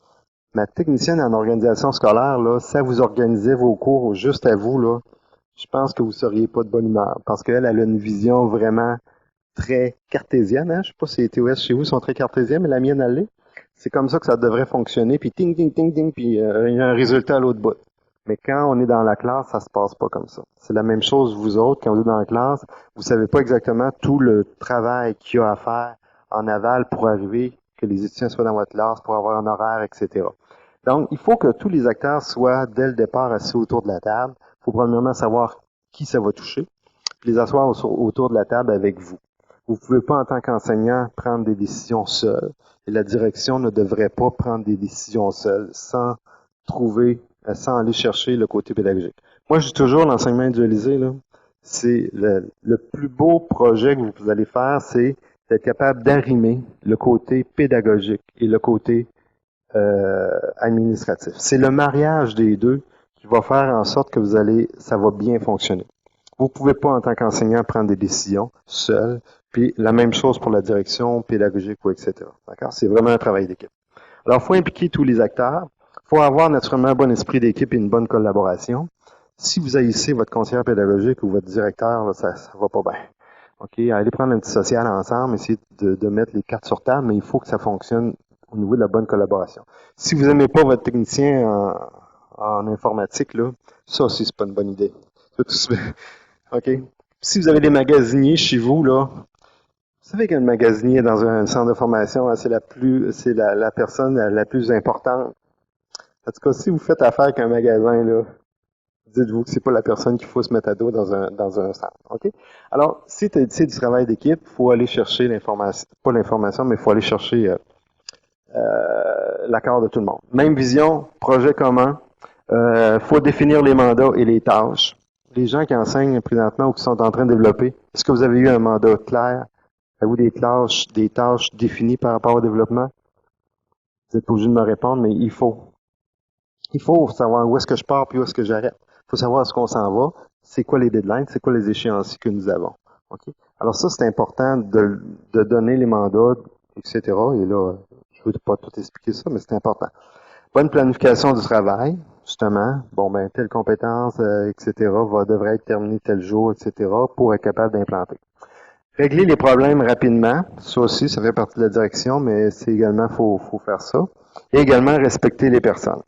Ma technicienne en organisation scolaire, là, si elle vous organisait vos cours juste à vous, là, je pense que vous seriez pas de bonne humeur. Parce qu'elle a une vision vraiment très cartésienne. Hein? Je sais pas si les TOS chez vous sont très cartésiennes, mais la mienne, elle l'est. C'est comme ça que ça devrait fonctionner, puis ting, ting, ting, ting, puis il y a un résultat à l'autre bout. Mais quand on est dans la classe, ça se passe pas comme ça. C'est la même chose, vous autres, quand vous êtes dans la classe, vous savez pas exactement tout le travail qu'il y a à faire en aval pour arriver que les étudiants soient dans votre classe, pour avoir un horaire, etc. Donc, il faut que tous les acteurs soient, dès le départ, assis autour de la table. Il faut premièrement savoir qui ça va toucher, puis les asseoir autour de la table avec vous. Vous ne pouvez pas, en tant qu'enseignant, prendre des décisions seul. Et la direction ne devrait pas prendre des décisions seule, sans aller chercher le côté pédagogique. Moi, je dis toujours, l'enseignement individualisé, là, c'est le plus beau projet que vous allez faire, c'est d'être capable d'arrimer le côté pédagogique et le côté administratif. C'est le mariage des deux qui va faire en sorte que ça va bien fonctionner. Vous ne pouvez pas, en tant qu'enseignant, prendre des décisions seul. Puis la même chose pour la direction pédagogique ou etc. D'accord? C'est vraiment un travail d'équipe. Alors, il faut impliquer tous les acteurs. Il faut avoir naturellement un bon esprit d'équipe et une bonne collaboration. Si vous haïssez votre conseillère pédagogique ou votre directeur, là, ça va pas bien. OK? Allez prendre un petit social ensemble, essayer de mettre les cartes sur table, mais il faut que ça fonctionne au niveau de la bonne collaboration. Si vous n'aimez pas votre technicien en informatique, là, ça aussi, c'est pas une bonne idée. OK? Si vous avez des magasiniers chez vous, là, vous savez qu'un magasinier dans un centre de formation, hein, c'est la personne la plus importante. En tout cas, si vous faites affaire avec un magasin, là, dites-vous que c'est pas la personne qu'il faut se mettre à dos dans un centre. OK? Alors, si c'est du travail d'équipe, il faut aller chercher l'information, pas l'information, mais il faut aller chercher l'accord de tout le monde. Même vision, projet commun. Faut définir les mandats et les tâches. Les gens qui enseignent présentement ou qui sont en train de développer, est-ce que vous avez eu un mandat clair? Avez-vous des tâches définies par rapport au développement? Vous n'êtes pas obligé de me répondre, mais il faut. Il faut savoir où est-ce que je pars puis où est-ce que j'arrête. Il faut savoir où est-ce qu'on s'en va. C'est quoi les deadlines? C'est quoi les échéanciers que nous avons? OK? Alors ça, c'est important de donner les mandats, etc. Et là, je ne veux pas tout expliquer ça, mais c'est important. Bonne planification du travail, justement. Bon, ben, telle compétence, etc. devrait être terminée tel jour, etc. pour être capable d'implanter. Régler les problèmes rapidement. Ça aussi, ça fait partie de la direction, mais c'est également, faut faire ça. Et également, respecter les personnes.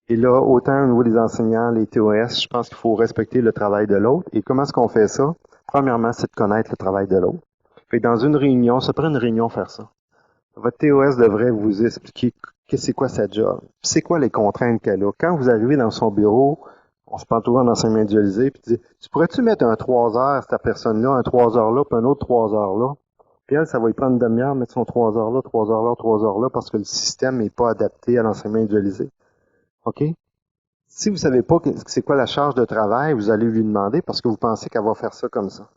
Et là, autant au niveau des enseignants, les TOS, je pense qu'il faut respecter le travail de l'autre. Et comment est-ce qu'on fait ça? Premièrement, c'est de connaître le travail de l'autre. Fait dans une réunion, ça prend une réunion faire ça. Votre TOS devrait vous expliquer c'est quoi sa job, c'est quoi les contraintes qu'elle a. Quand vous arrivez dans son bureau, on se parle toujours en enseignement individualisé, puis dit, tu pourrais-tu mettre un 3 heures, cette personne-là, un 3 heures là, puis un autre 3 heures là? Puis elle, ça va lui prendre une demi-heure, mettre son 3 heures là, 3 heures là, 3 heures là, parce que le système n'est pas adapté à l'enseignement individualisé. OK? Si vous savez pas c'est quoi la charge de travail, vous allez lui demander parce que vous pensez qu'elle va faire ça comme ça.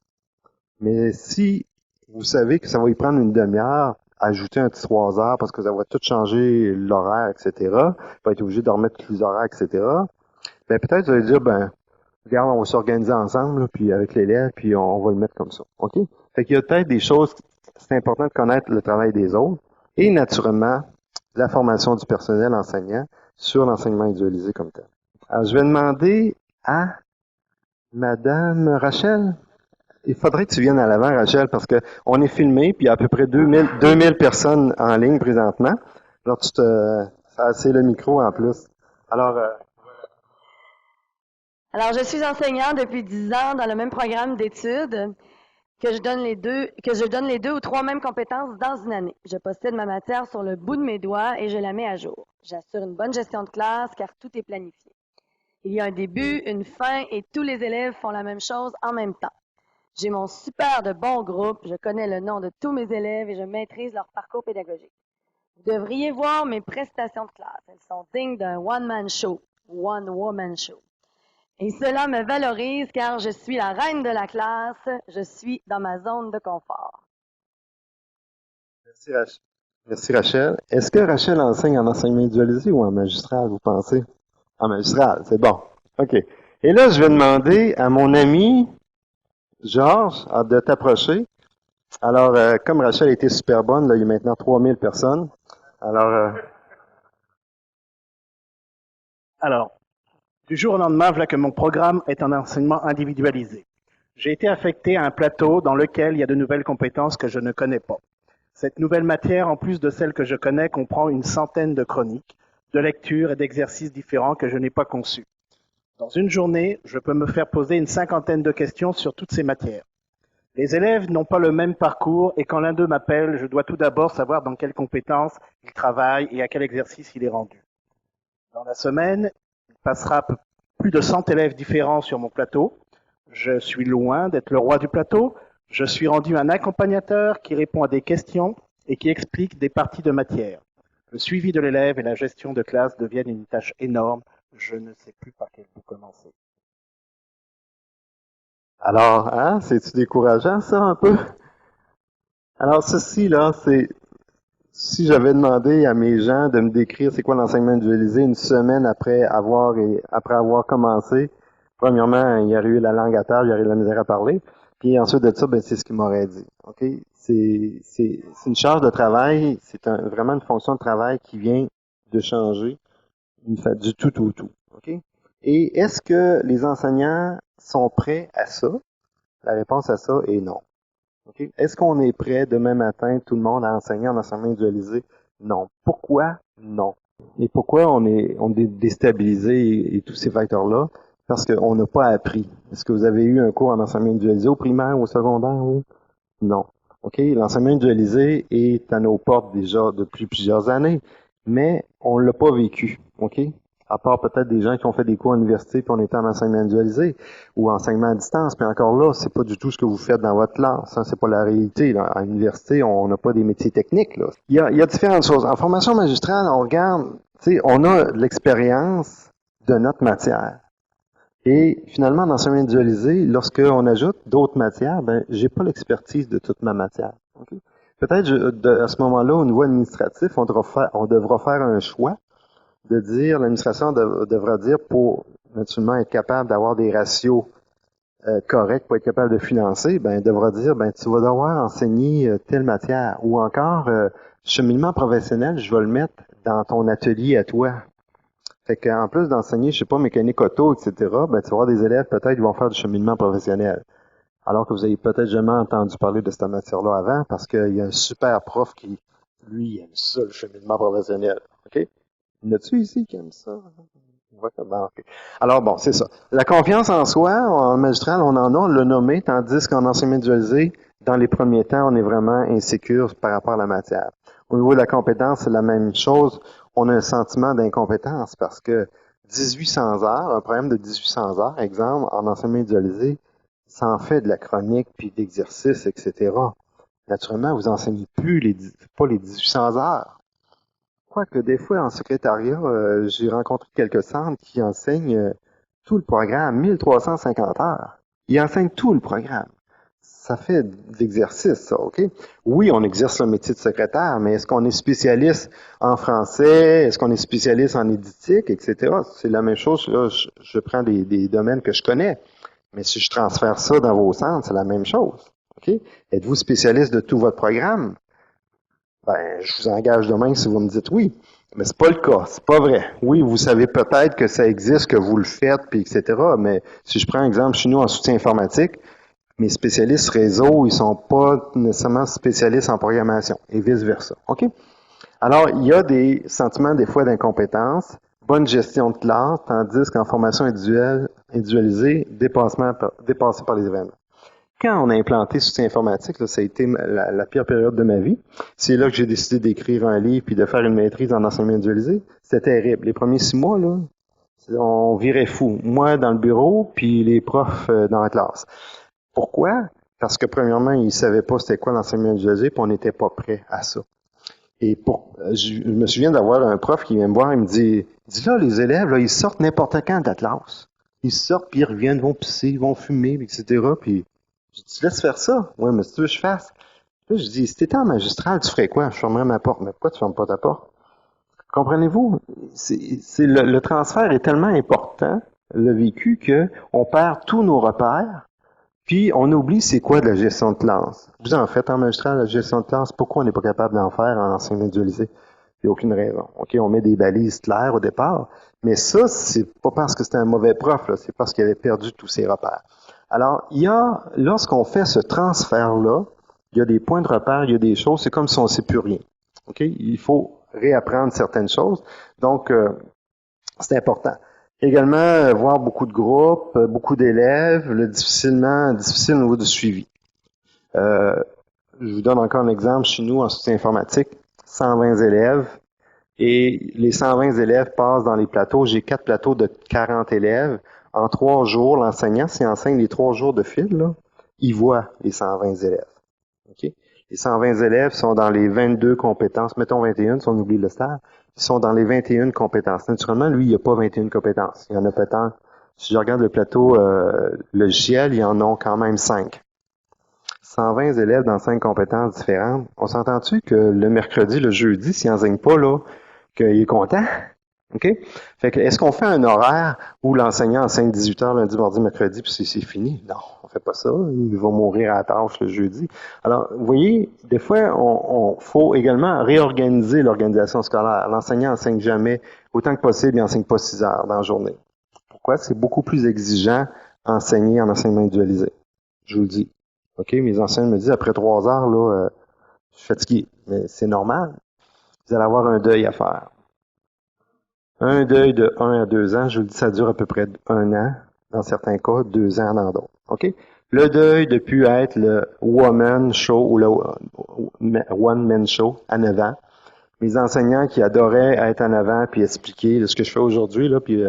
Mais si vous savez que ça va lui prendre une demi-heure, ajouter un petit 3 heures parce que ça va tout changer l'horaire, etc., va être obligé de remettre tous les horaires, etc., ben peut-être vous allez dire, ben, regarde, on va s'organiser ensemble, là, puis avec l'élève, puis on va le mettre comme ça. OK? Fait qu'il y a peut-être des choses, c'est important de connaître le travail des autres, et naturellement, la formation du personnel enseignant sur l'enseignement individualisé comme tel. Alors, je vais demander à Madame Rachel. Il faudrait que tu viennes à l'avant, Rachel, parce que on est filmé, puis il y a à peu près 2000 personnes en ligne présentement. Alors, c'est le micro en plus. Alors, Alors, je suis enseignante depuis 10 ans dans le même programme d'études que je donne les deux ou trois mêmes compétences dans une année. Je possède ma matière sur le bout de mes doigts et je la mets à jour. J'assure une bonne gestion de classe car tout est planifié. Il y a un début, une fin et tous les élèves font la même chose en même temps. J'ai mon super de bon groupe, je connais le nom de tous mes élèves et je maîtrise leur parcours pédagogique. Vous devriez voir mes prestations de classe. Elles sont dignes d'un one-man show, one-woman show. Et cela me valorise car je suis la reine de la classe, je suis dans ma zone de confort. merci Rachel. Merci Rachel. Est-ce que Rachel enseigne en enseignement individualisé ou en magistral, vous pensez? En magistral, c'est bon. OK. Et là, je vais demander à mon ami Georges de t'approcher. Alors, comme Rachel était super bonne, là, il y a maintenant 3000 personnes. Alors, Alors, du jour au lendemain, voilà que mon programme est un enseignement individualisé. J'ai été affecté à un plateau dans lequel il y a de nouvelles compétences que je ne connais pas. Cette nouvelle matière, en plus de celles que je connais, comprend une centaine de chroniques, de lectures et d'exercices différents que je n'ai pas conçus. Dans une journée, je peux me faire poser une cinquantaine de questions sur toutes ces matières. Les élèves n'ont pas le même parcours et quand l'un d'eux m'appelle, je dois tout d'abord savoir dans quelles compétences il travaille et à quel exercice il est rendu. Dans la semaine, il passera plus de 100 élèves différents sur mon plateau. Je suis loin d'être le roi du plateau. Je suis rendu un accompagnateur qui répond à des questions et qui explique des parties de matière. Le suivi de l'élève et la gestion de classe deviennent une tâche énorme. Je ne sais plus par quel bout commencer. alors, hein, c'est-tu décourageant, ça, un peu? Alors, ceci, là, c'est, si j'avais demandé à mes gens de me décrire c'est quoi l'enseignement individualisé une semaine après avoir commencé, premièrement, il y aurait eu la langue à terre, il y aurait eu la misère à parler. Puis ensuite de ça, ben, c'est ce qu'il m'aurait dit. OK? C'est une charge de travail, vraiment une fonction de travail qui vient de changer du tout au tout. OK? Et est-ce que les enseignants sont prêts à ça? La réponse à ça est non. Okay? Est-ce qu'on est prêt demain matin, tout le monde, à enseigner en enseignement individualisé? Non. Pourquoi? Non. Et pourquoi on est déstabilisé et tous ces facteurs-là? Parce qu'on n'a pas appris. Est-ce que vous avez eu un cours en enseignement individualisé au primaire ou au secondaire? Oui? Non. OK? L'enseignement individualisé est à nos portes déjà depuis plusieurs années, mais on l'a pas vécu. OK? À part peut-être des gens qui ont fait des cours à l'université puis on était en enseignement individualisé ou enseignement à distance, mais encore là, c'est pas du tout ce que vous faites dans votre classe. Hein, c'est pas la réalité. Là. À l'université, on n'a pas des métiers techniques. Là. Il y a différentes choses. En formation magistrale, on regarde, on a l'expérience de notre matière. Et finalement, en enseignement individualisé, lorsqu'on ajoute d'autres matières, ben, j'ai pas l'expertise de toute ma matière. Okay? Peut-être à ce moment-là, au niveau administratif, on devra faire un choix de dire, l'administration devra dire pour naturellement être capable d'avoir des ratios corrects pour être capable de financer, ben, devra dire, ben, tu vas devoir enseigner telle matière. Ou encore, cheminement professionnel, je vais le mettre dans ton atelier à toi. Fait qu'en plus d'enseigner, je sais pas, mécanique auto, etc., ben, tu vas avoir des élèves peut-être qui vont faire du cheminement professionnel. Alors que vous avez peut-être jamais entendu parler de cette matière-là avant, parce qu'il y a un super prof qui, lui, aime ça, le cheminement professionnel. OK? Y en a-tu ici qui aime ça? Ouais, bon, okay. Alors bon, c'est ça. La confiance en soi, en magistral, on l'a nommé, tandis qu'en enseignement individualisé, dans les premiers temps, on est vraiment insécure par rapport à la matière. Au niveau de la compétence, c'est la même chose. On a un sentiment d'incompétence parce que 1800 heures, un programme de 1800 heures, exemple, en enseignement individualisé, ça en fait de la chronique, puis d'exercices, etc. Naturellement, vous enseignez plus pas les 1800 heures. Quoique des fois, en secrétariat, j'ai rencontré quelques centres qui enseignent tout le programme, 1350 heures. Ils enseignent tout le programme. Ça fait de l'exercice, ça, OK? Oui, on exerce le métier de secrétaire, mais est-ce qu'on est spécialiste en français? Est-ce qu'on est spécialiste en éditique, etc.? C'est la même chose. Là, je prends des domaines que je connais. Mais si je transfère ça dans vos centres, c'est la même chose. OK? Êtes-vous spécialiste de tout votre programme? Ben, je vous engage demain si vous me dites oui. Mais c'est pas le cas, c'est pas vrai. Oui, vous savez peut-être que ça existe, que vous le faites, puis etc. Mais si je prends un exemple chez nous en soutien informatique, mes spécialistes réseau, ils sont pas nécessairement spécialistes en programmation et vice-versa. OK? Alors, il y a des sentiments des fois d'incompétence, bonne gestion de classe, tandis qu'en formation individualisée, dépassé par les événements. Quand on a implanté soutien informatique, là, ça a été la pire période de ma vie. C'est là que j'ai décidé d'écrire un livre puis de faire une maîtrise en enseignement individualisé. C'était terrible. Les premiers 6 mois, là, on virait fou. Moi dans le bureau, puis les profs dans la classe. Pourquoi? Parce que premièrement, ils savaient pas c'était quoi l'enseignement individualisé, puis on n'était pas prêt à ça. Et je me souviens d'avoir un prof qui vient me voir et me dit là, les élèves, là, ils sortent n'importe quand de la classe. Ils sortent, puis ils reviennent, vont pisser, ils vont fumer, etc. Puis je dis, laisse faire ça. Ouais, mais si tu veux que je fasse. Là, je dis, si t'étais en magistral, tu ferais quoi? Je fermerais ma porte. Mais pourquoi tu fermes pas ta porte? Comprenez-vous? Le transfert est tellement important, le vécu, que on perd tous nos repères, puis on oublie c'est quoi de la gestion de classe. Vous en faites en magistral, la gestion de classe. Pourquoi on n'est pas capable d'en faire en enseignement individualisé? Il n'y a aucune raison. OK, on met des balises claires au départ, mais ça, c'est pas parce que c'était un mauvais prof, là, c'est parce qu'il avait perdu tous ses repères. Alors, lorsqu'on fait ce transfert-là, il y a des points de repère, il y a des choses, c'est comme si on ne sait plus rien. OK? Il faut réapprendre certaines choses. Donc, c'est important. Également, voir beaucoup de groupes, beaucoup d'élèves, difficile au niveau du suivi. Je vous donne encore un exemple. Chez nous, en soutien informatique, 120 élèves. Et les 120 élèves passent dans les plateaux. J'ai 4 plateaux de 40 élèves. En 3 jours, l'enseignant, s'il enseigne les 3 jours de fil, là, il voit les 120 élèves. Okay? Les 120 élèves sont dans les 22 compétences, mettons 21 si on oublie le stage, ils sont dans les 21 compétences. Naturellement, lui, il n'y a pas 21 compétences. Il y en a peut-être, si je regarde le plateau logiciel, il y en a quand même 5. 120 élèves dans 5 compétences différentes. On s'entend-tu que le mercredi, le jeudi, s'il n'enseigne pas, là, qu'il est content? OK? Fait que, est-ce qu'on fait un horaire où l'enseignant enseigne 18 heures lundi, mardi, mercredi, puis c'est fini? Non, on fait pas ça. Il va mourir à la tâche le jeudi. Alors, vous voyez, des fois, on faut également réorganiser l'organisation scolaire. L'enseignant enseigne jamais, autant que possible, il enseigne pas 6 heures dans la journée. Pourquoi? C'est beaucoup plus exigeant enseigner en enseignement individualisé. Je vous le dis. OK? Mes enseignants me disent, après 3 heures, là, je suis fatigué. Mais c'est normal. vous allez avoir un deuil à faire. Un deuil de 1 à 2 ans, je vous le dis, ça dure à peu près 1 an, dans certains cas, 2 ans dans d'autres. OK? Le deuil de plus être le woman show ou le one man show à 9 ans. Mes enseignants qui adoraient être en avant puis expliquer ce que je fais aujourd'hui, là, puis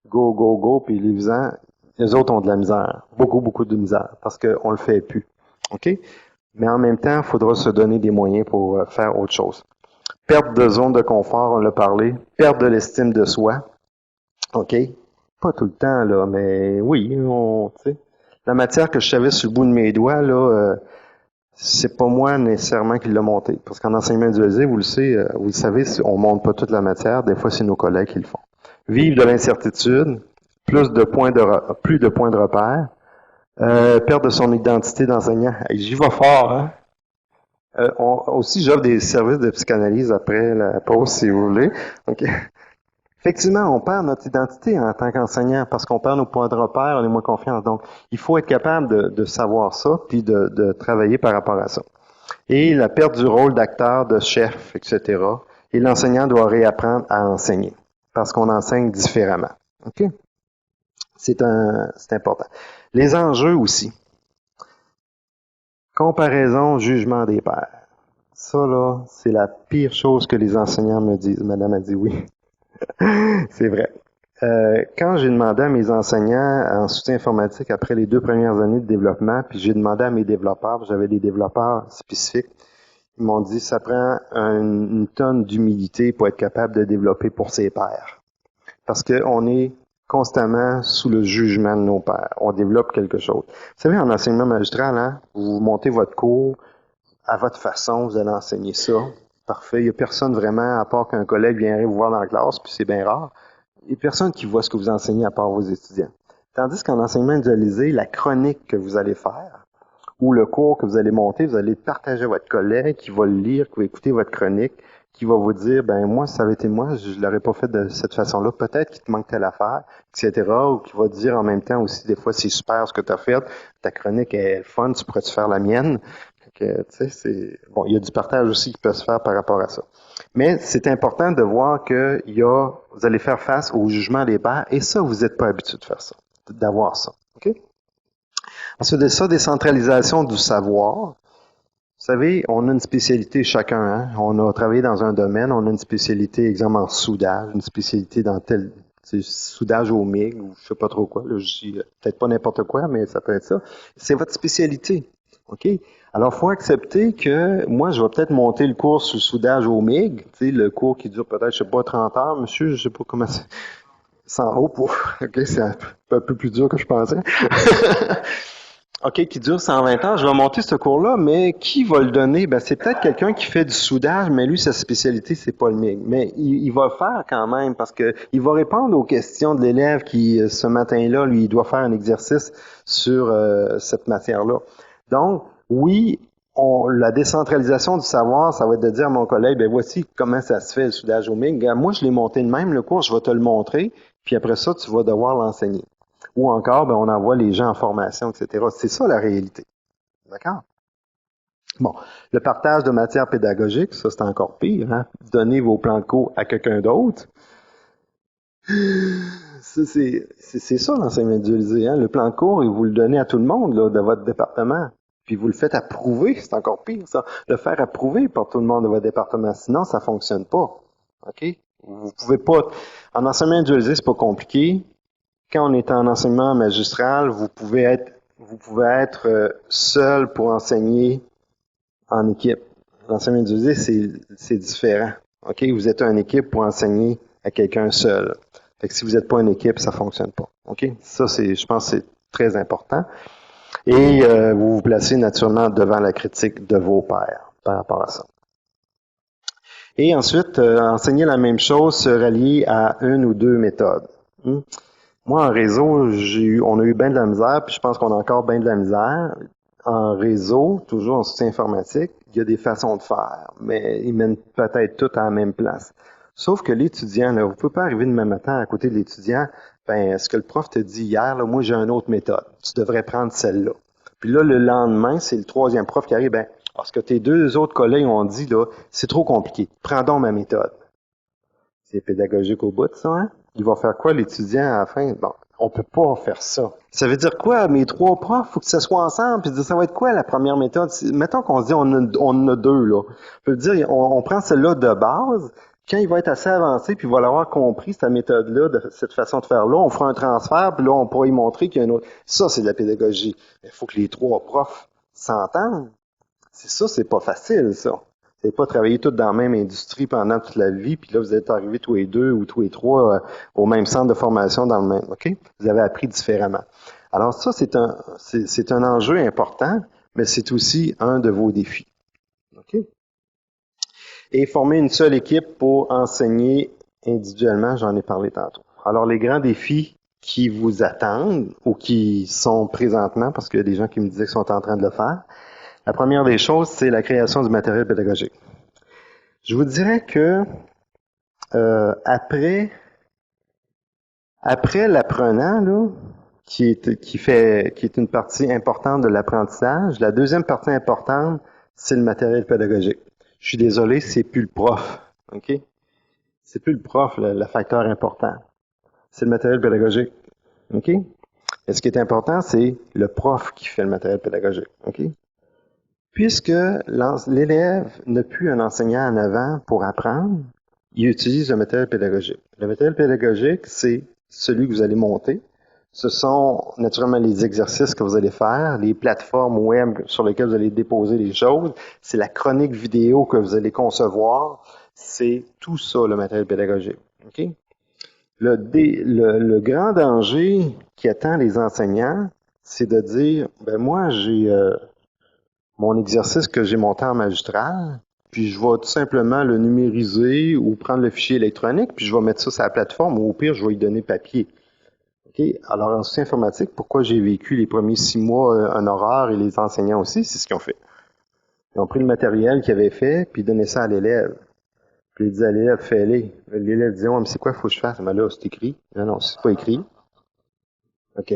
go, go, go, puis les ans, les autres ont de la misère. Beaucoup, beaucoup de misère, parce qu'on le fait plus. OK? Mais en même temps, il faudra se donner des moyens pour faire autre chose. Perte de zone de confort, on l'a parlé. Perte de l'estime de soi. OK? Pas tout le temps, là, mais oui, tu sais. La matière que je savais sur le bout de mes doigts, là, c'est pas moi nécessairement qui l'a monté. Parce qu'en enseignement individualisé, vous le savez, on monte pas toute la matière. Des fois, c'est nos collègues qui le font. Vivre de l'incertitude, plus de points de repère, perte de son identité d'enseignant. Hey, j'y vais fort, hein? Aussi, j'offre des services de psychanalyse après la pause, si vous voulez. Okay. Effectivement, on perd notre identité en tant qu'enseignant parce qu'on perd nos points de repère, on est moins confiant. Donc, il faut être capable de savoir ça puis de travailler par rapport à ça. Et la perte du rôle d'acteur, de chef, etc. Et l'enseignant doit réapprendre à enseigner parce qu'on enseigne différemment. OK? C'est important. Les enjeux aussi. Comparaison, jugement des pairs. Ça, là, c'est la pire chose que les enseignants me disent. Madame a dit oui. C'est vrai. Quand j'ai demandé à mes enseignants en soutien informatique après les 2 premières années de développement, puis j'ai demandé à mes développeurs, j'avais des développeurs spécifiques, ils m'ont dit ça prend une tonne d'humilité pour être capable de développer pour ses pairs. Parce qu'on est constamment sous le jugement de nos pairs. On développe quelque chose. Vous savez, en enseignement magistral, hein, vous montez votre cours à votre façon, vous allez enseigner ça. Parfait. Il n'y a personne vraiment, à part qu'un collègue viendrait vous voir dans la classe, puis c'est bien rare. Il n'y a personne qui voit ce que vous enseignez à part vos étudiants. Tandis qu'en enseignement individualisé, la chronique que vous allez faire, ou le cours que vous allez monter, vous allez partager à votre collègue qui va le lire, qui va écouter votre chronique, qui va vous dire, ben moi, si ça avait été moi, je l'aurais pas fait de cette façon-là. Peut-être qu'il te manque telle affaire, etc. Ou qui va dire en même temps aussi, des fois, c'est super ce que tu as fait, ta chronique est fun, tu pourrais-tu faire la mienne? Tu sais, bon, il y a du partage aussi qui peut se faire par rapport à ça. Mais c'est important de voir que vous allez faire face au jugement des pairs, et ça, vous n'êtes pas habitué de faire ça, d'avoir ça. OK? Ensuite de ça, décentralisation du savoir. Vous savez, on a une spécialité chacun. Hein? On a travaillé dans un domaine, on a une spécialité, exemple en soudage, une spécialité dans tel soudage au MIG, ou je sais pas trop quoi. Là, je dis peut-être pas n'importe quoi, mais ça peut être ça. C'est votre spécialité. OK? Alors, il faut accepter que moi, je vais peut-être monter le cours sur soudage au MIG, tu sais, le cours qui dure peut-être, je sais pas, 30 heures, monsieur, je sais pas comment c'est. 100 euros pour. OK, c'est un peu plus dur que je pensais. OK, qui dure 120 heures, je vais monter ce cours-là, mais qui va le donner? Ben, c'est peut-être quelqu'un qui fait du soudage, mais lui, sa spécialité, c'est pas le MIG. Mais il va le faire quand même, parce que il va répondre aux questions de l'élève qui, ce matin-là, lui, il doit faire un exercice sur cette matière-là. Donc, oui, la décentralisation du savoir, ça va être de dire à mon collègue, ben voici comment ça se fait le soudage au MIG. Moi, je l'ai monté de même, le cours, je vais te le montrer, puis après ça, tu vas devoir l'enseigner. Ou encore, ben, on envoie les gens en formation, etc. C'est ça la réalité. D'accord? Bon, le partage de matière pédagogique, ça c'est encore pire. Hein? Donnez vos plans de cours à quelqu'un d'autre. C'est ça l'enseignement individualisé. Hein? Le plan de cours, vous le donnez à tout le monde là, de votre département. Puis vous le faites approuver, c'est encore pire ça. Le faire approuver par tout le monde de votre département. Sinon, ça fonctionne pas. OK? Vous pouvez pas. En enseignement individualisé, c'est pas compliqué. Quand on est en enseignement magistral, vous pouvez être seul pour enseigner en équipe. L'enseignement individualisé, c'est différent. OK? Vous êtes une équipe pour enseigner à quelqu'un seul. Fait que si vous n'êtes pas une équipe, ça fonctionne pas. OK? Ça, je pense que c'est très important. Et vous vous placez naturellement devant la critique de vos pairs par rapport à ça. Et ensuite, enseigner la même chose, se rallier à une ou deux méthodes. Moi, en réseau, on a eu bien de la misère, puis je pense qu'on a encore bien de la misère. En réseau, toujours en soutien informatique, il y a des façons de faire, mais ils mènent peut-être toutes à la même place. Sauf que l'étudiant, là, vous ne pouvez pas arriver demain matin à côté de l'étudiant, ben, ce que le prof te dit hier, là, moi j'ai une autre méthode, tu devrais prendre celle-là. Puis là, le lendemain, c'est le troisième prof qui arrive, ben, Parce que tes deux autres collègues ont dit, là, c'est trop compliqué. Prends donc ma méthode. C'est pédagogique au bout de ça, hein? Il va faire quoi, l'étudiant, à la fin? Bon, on peut pas faire ça. Ça veut dire quoi? Mes trois profs, faut que ça soit ensemble, puis dire, ça va être quoi la première méthode? Mettons qu'on se dit, on en a deux, là. On peut dire, on prend celle-là de base, quand il va être assez avancé, puis il va l'avoir compris, cette méthode-là, de cette façon de faire-là, on fera un transfert, puis là, on pourra y montrer qu'il y a un autre. Ça, c'est de la pédagogie. Il faut que les trois profs s'entendent. C'est ça, c'est pas facile, ça. Vous n'avez pas travaillé tous dans la même industrie pendant toute la vie, puis là, vous êtes arrivés tous les deux ou tous les trois au même centre de formation dans le même, OK? Vous avez appris différemment. Alors ça, c'est un enjeu important, mais c'est aussi un de vos défis. OK? Et former une seule équipe pour enseigner individuellement, j'en ai parlé tantôt. Alors, les grands défis qui vous attendent ou qui sont présentement, parce qu'il y a des gens qui me disaient qu'ils sont en train de le faire, la première des choses, c'est la création du matériel pédagogique. Je vous dirais que après l'apprenant, là, qui est une partie importante de l'apprentissage, la deuxième partie importante, c'est le matériel pédagogique. Je suis désolé, c'est plus le prof, ok? C'est plus le prof, le facteur important. C'est le matériel pédagogique, ok? Et ce qui est important, c'est le prof qui fait le matériel pédagogique, ok? Puisque l'élève n'a plus un enseignant en avant pour apprendre, il utilise le matériel pédagogique. Le matériel pédagogique, c'est celui que vous allez monter. Ce sont naturellement les exercices que vous allez faire, les plateformes web sur lesquelles vous allez déposer les choses, c'est la chronique vidéo que vous allez concevoir, c'est tout ça le matériel pédagogique. Okay? Le grand danger qui attend les enseignants, c'est de dire, ben moi j'ai mon exercice que j'ai monté en magistral, puis je vais tout simplement le numériser ou prendre le fichier électronique, puis je vais mettre ça sur la plateforme, ou au pire, je vais lui donner papier. Okay? Alors, en soutien informatique, pourquoi j'ai vécu les premiers 6 mois un horaire et les enseignants aussi, c'est ce qu'ils ont fait. Ils ont pris le matériel qu'ils avaient fait, puis ils donnaient ça à l'élève. Puis ils disaient à l'élève, fais-les. L'élève disait, ouais, mais c'est quoi, il faut que je fasse? Mais là, c'est écrit. Non, c'est pas écrit. OK.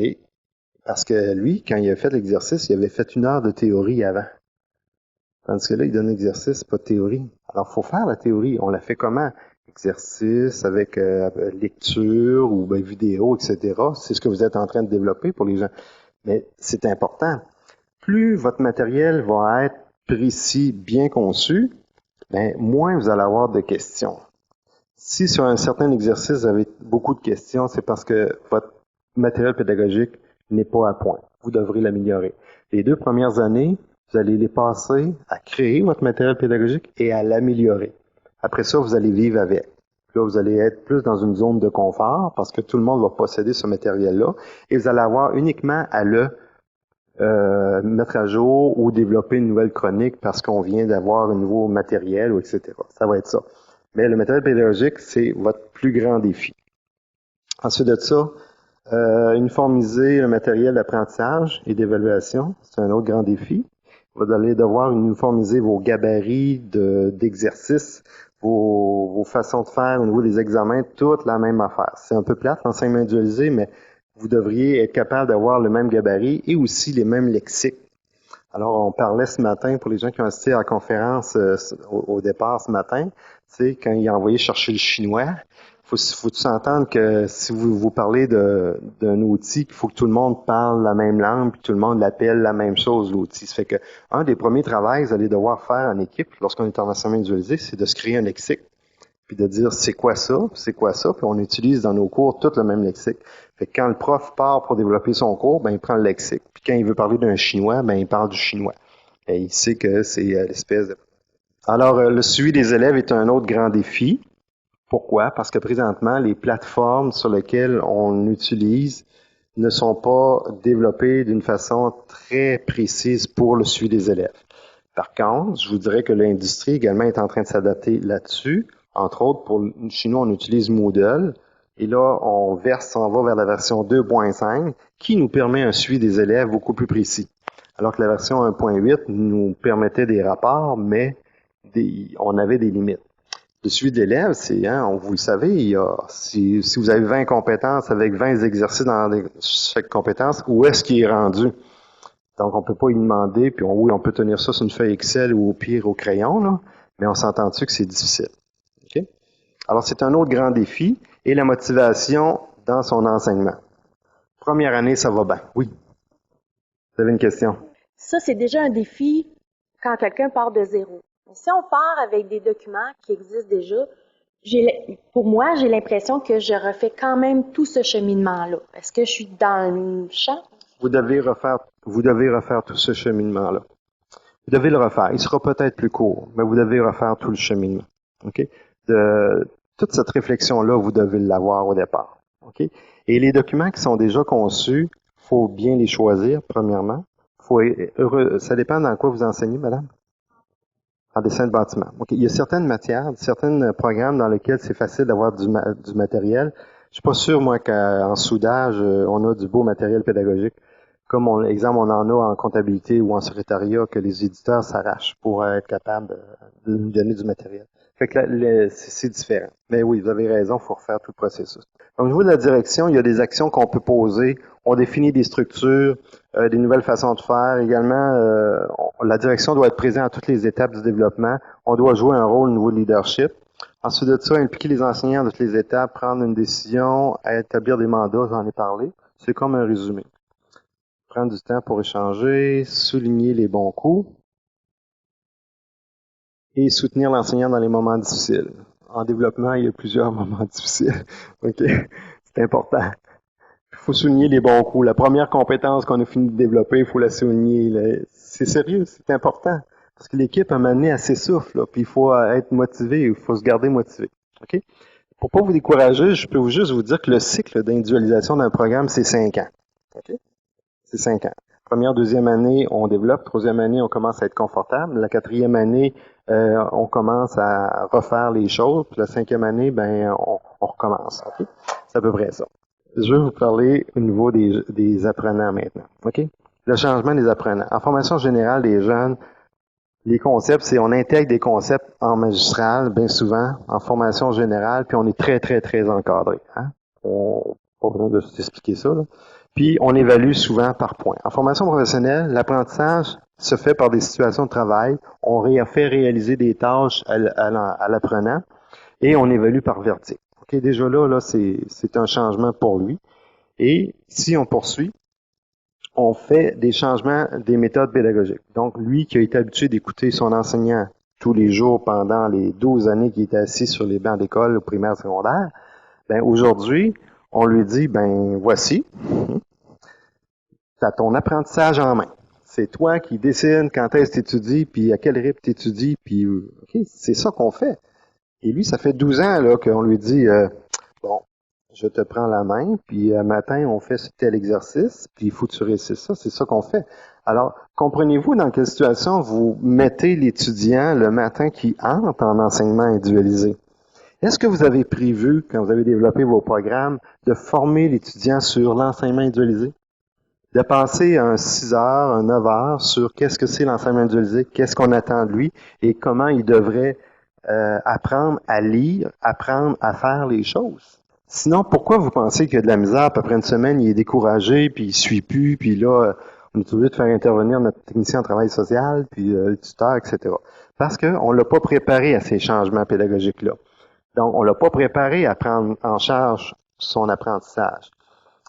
Parce que lui, quand il a fait l'exercice, il avait fait 1 heure de théorie avant. Tandis que là, il donne l'exercice, pas de théorie. Alors, il faut faire la théorie. On la fait comment? Exercice avec lecture ou vidéo, etc. C'est ce que vous êtes en train de développer pour les gens. Mais c'est important. Plus votre matériel va être précis, bien conçu, moins vous allez avoir de questions. Si sur un certain exercice, vous avez beaucoup de questions, c'est parce que votre matériel pédagogique n'est pas à point. Vous devrez l'améliorer. Les 2 premières années, vous allez les passer à créer votre matériel pédagogique et à l'améliorer. Après ça, vous allez vivre avec. Là, vous allez être plus dans une zone de confort parce que tout le monde va posséder ce matériel-là et vous allez avoir uniquement à le mettre à jour ou développer une nouvelle chronique parce qu'on vient d'avoir un nouveau matériel, ou etc. Ça va être ça. Mais le matériel pédagogique, c'est votre plus grand défi. Ensuite de ça, uniformiser le matériel d'apprentissage et d'évaluation, c'est un autre grand défi. Vous allez devoir uniformiser vos gabarits d'exercices, vos façons de faire au niveau des examens, toute la même affaire. C'est un peu plate, l'enseignement individualisé, mais vous devriez être capable d'avoir le même gabarit et aussi les mêmes lexiques. Alors, on parlait ce matin, pour les gens qui ont assisté à la conférence au départ ce matin, tu sais, quand il a envoyé chercher le chinois, faut s'entendre que si vous parlez d'un outil, il faut que tout le monde parle la même langue, puis tout le monde l'appelle la même chose, l'outil. Ça fait que un des premiers travaux que vous allez devoir faire en équipe, lorsqu'on est en enseignement individualisé, c'est de se créer un lexique, puis de dire c'est quoi ça, puis on utilise dans nos cours tout le même lexique. Fait que quand le prof part pour développer son cours, il prend le lexique. Puis quand il veut parler d'un chinois, il parle du chinois. Et il sait que c'est l'espèce de... Alors, le suivi des élèves est un autre grand défi. Pourquoi? Parce que présentement, les plateformes sur lesquelles on utilise ne sont pas développées d'une façon très précise pour le suivi des élèves. Par contre, je vous dirais que l'industrie également est en train de s'adapter là-dessus. Entre autres, chez nous, on utilise Moodle. Et là, on va vers la version 2.5 qui nous permet un suivi des élèves beaucoup plus précis. Alors que la version 1.8 nous permettait des rapports, mais on avait des limites. Le suivi de l'élève, c'est, vous le savez, si vous avez 20 compétences avec 20 exercices dans chaque compétence, où est-ce qu'il est rendu? Donc, on peut pas y demander, puis oui, on peut tenir ça sur une feuille Excel ou au pire au crayon, là, mais on s'entend-tu que c'est difficile. OK? Alors, c'est un autre grand défi, et la motivation dans son enseignement. Première année, ça va bien. Oui. Vous avez une question? Ça, c'est déjà un défi quand quelqu'un part de zéro. Mais si on part avec des documents qui existent déjà, pour moi, j'ai l'impression que je refais quand même tout ce cheminement-là. Est-ce que je suis dans le champ? Vous devez refaire tout ce cheminement-là. Vous devez le refaire. Il sera peut-être plus court, mais vous devez refaire tout le cheminement. OK? Toute cette réflexion-là, vous devez l'avoir au départ. OK? Et les documents qui sont déjà conçus, faut bien les choisir, premièrement. Ça dépend dans quoi vous enseignez, madame? En dessin de bâtiment. OK. Il y a certaines matières, certains programmes dans lesquels c'est facile d'avoir du matériel. Je suis pas sûr, moi, qu'en soudage, on a du beau matériel pédagogique. Comme exemple, on en a en comptabilité ou en secrétariat que les éditeurs s'arrachent pour être capables de nous donner du matériel. Fait que là, c'est différent. Mais oui, vous avez raison, il faut refaire tout le processus. Au niveau de la direction, il y a des actions qu'on peut poser. On définit des structures, des nouvelles façons de faire. Également, la direction doit être présente à toutes les étapes du développement. On doit jouer un rôle au niveau de leadership. Ensuite de ça, impliquer les enseignants à toutes les étapes, prendre une décision, établir des mandats, j'en ai parlé. C'est comme un résumé. Prendre du temps pour échanger, souligner les bons coups et soutenir l'enseignant dans les moments difficiles. En développement, il y a plusieurs moments difficiles. OK? C'est important. Il faut souligner les bons coups. La première compétence qu'on a fini de développer, il faut la souligner. C'est sérieux, c'est important. Parce que l'équipe, à un moment donné, elle s'essouffle, puis il faut être motivé, il faut se garder motivé. OK? Pour pas vous décourager, je peux juste vous dire que le cycle d'individualisation d'un programme, c'est 5 ans. OK? C'est 5 ans. Première, deuxième année, on développe. Troisième année, on commence à être confortable. La quatrième année, on commence à refaire les choses. Puis la cinquième année, on recommence. Okay? C'est à peu près ça. Je vais vous parler au niveau des apprenants maintenant. OK? Le changement des apprenants. En formation générale des jeunes, les concepts, c'est on intègre des concepts en magistral, bien souvent, en formation générale, puis on est très, très, très encadré. Hein? Pas besoin de s'expliquer ça, là. Puis, on évalue souvent par points. En formation professionnelle, l'apprentissage se fait par des situations de travail. On fait réaliser des tâches à l'apprenant et on évalue par verdict. Okay, déjà là, c'est un changement pour lui. Et si on poursuit, on fait des changements des méthodes pédagogiques. Donc, lui qui a été habitué d'écouter son enseignant tous les jours pendant les 12 années qu'il était assis sur les bancs d'école primaire et secondaire, aujourd'hui, on lui dit, voici, tu as ton apprentissage en main. C'est toi qui décides quand est-ce que tu étudies, puis à quel rythme tu étudies, puis OK, c'est ça qu'on fait. Et lui, ça fait 12 ans là qu'on lui dit, bon, je te prends la main, puis matin, on fait tel exercice, puis il faut que tu réussisses ça, c'est ça qu'on fait. Alors, comprenez-vous dans quelle situation vous mettez l'étudiant le matin qui entre en enseignement individualisé? Est-ce que vous avez prévu, quand vous avez développé vos programmes, de former l'étudiant sur l'enseignement individualisé? De passer un 6 heures, un 9 heures sur qu'est-ce que c'est l'enseignement individualisé, qu'est-ce qu'on attend de lui et comment il devrait apprendre à lire, apprendre à faire les choses. Sinon, pourquoi vous pensez qu'il y a de la misère, puis après une semaine, il est découragé, puis il suit plus, puis là, on est obligé de faire intervenir notre technicien en travail social, puis le tuteur, etc. Parce qu'on ne l'a pas préparé à ces changements pédagogiques-là. Donc, on ne l'a pas préparé à prendre en charge son apprentissage.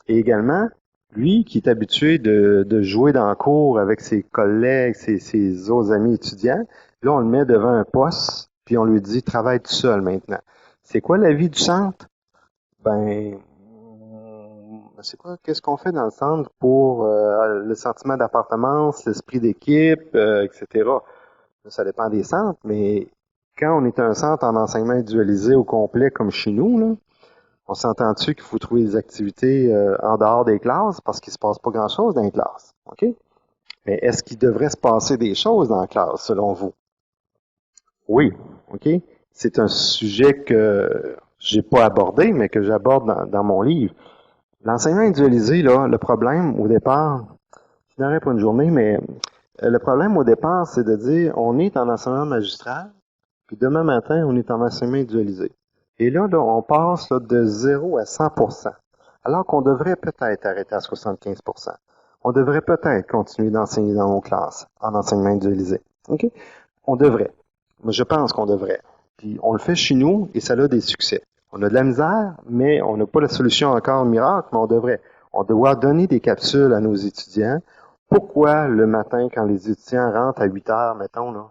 Et également, lui qui est habitué de jouer dans le cours avec ses collègues, ses autres amis étudiants, là, on le met devant un poste, puis on lui dit « Travaille tout seul maintenant ». C'est quoi la vie du centre? C'est quoi? Qu'est-ce qu'on fait dans le centre pour le sentiment d'appartenance, l'esprit d'équipe, etc. Ça dépend des centres, mais quand on est un centre en enseignement individualisé au complet comme chez nous, là, on s'entend-tu qu'il faut trouver des activités en dehors des classes parce qu'il ne se passe pas grand-chose dans les classes? OK? Mais est-ce qu'il devrait se passer des choses dans la classe, selon vous? Oui. OK? C'est un sujet que j'ai pas abordé, mais que j'aborde dans mon livre. L'enseignement individualisé, là, le problème au départ, je n'aurais pas une journée, mais le problème au départ, c'est de dire on est en enseignement magistral, puis demain matin, on est en enseignement individualisé. Et là, on passe de 0 à 100%, alors qu'on devrait peut-être arrêter à 75%. On devrait peut-être continuer d'enseigner dans nos classes en enseignement individualisé. OK? On devrait. Moi, je pense qu'on devrait. Puis on le fait chez nous et ça a des succès. On a de la misère, mais on n'a pas la solution encore miracle, mais on devrait. On doit donner des capsules à nos étudiants. Pourquoi le matin, quand les étudiants rentrent à 8 heures, mettons, là,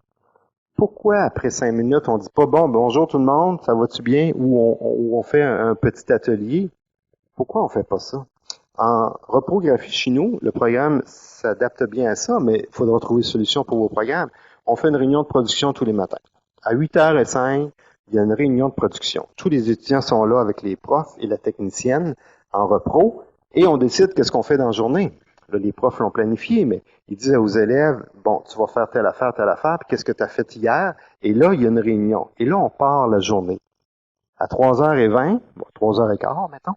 pourquoi après 5 minutes, on dit pas, bon, bonjour tout le monde, ça va-tu bien, ou on fait un petit atelier? Pourquoi on fait pas ça? En reprographie chez nous, le programme s'adapte bien à ça, mais il faudra trouver une solution pour vos programmes. On fait une réunion de production tous les matins. À 8h05, il y a une réunion de production. Tous les étudiants sont là avec les profs et la technicienne en repro, et on décide qu'est-ce qu'on fait dans la journée. Là, les profs l'ont planifié, mais ils disent aux élèves, bon, tu vas faire telle affaire, puis qu'est-ce que tu as fait hier? Et là, il y a une réunion. Et là, on part la journée. À 3h20, bon, 3h15, mettons,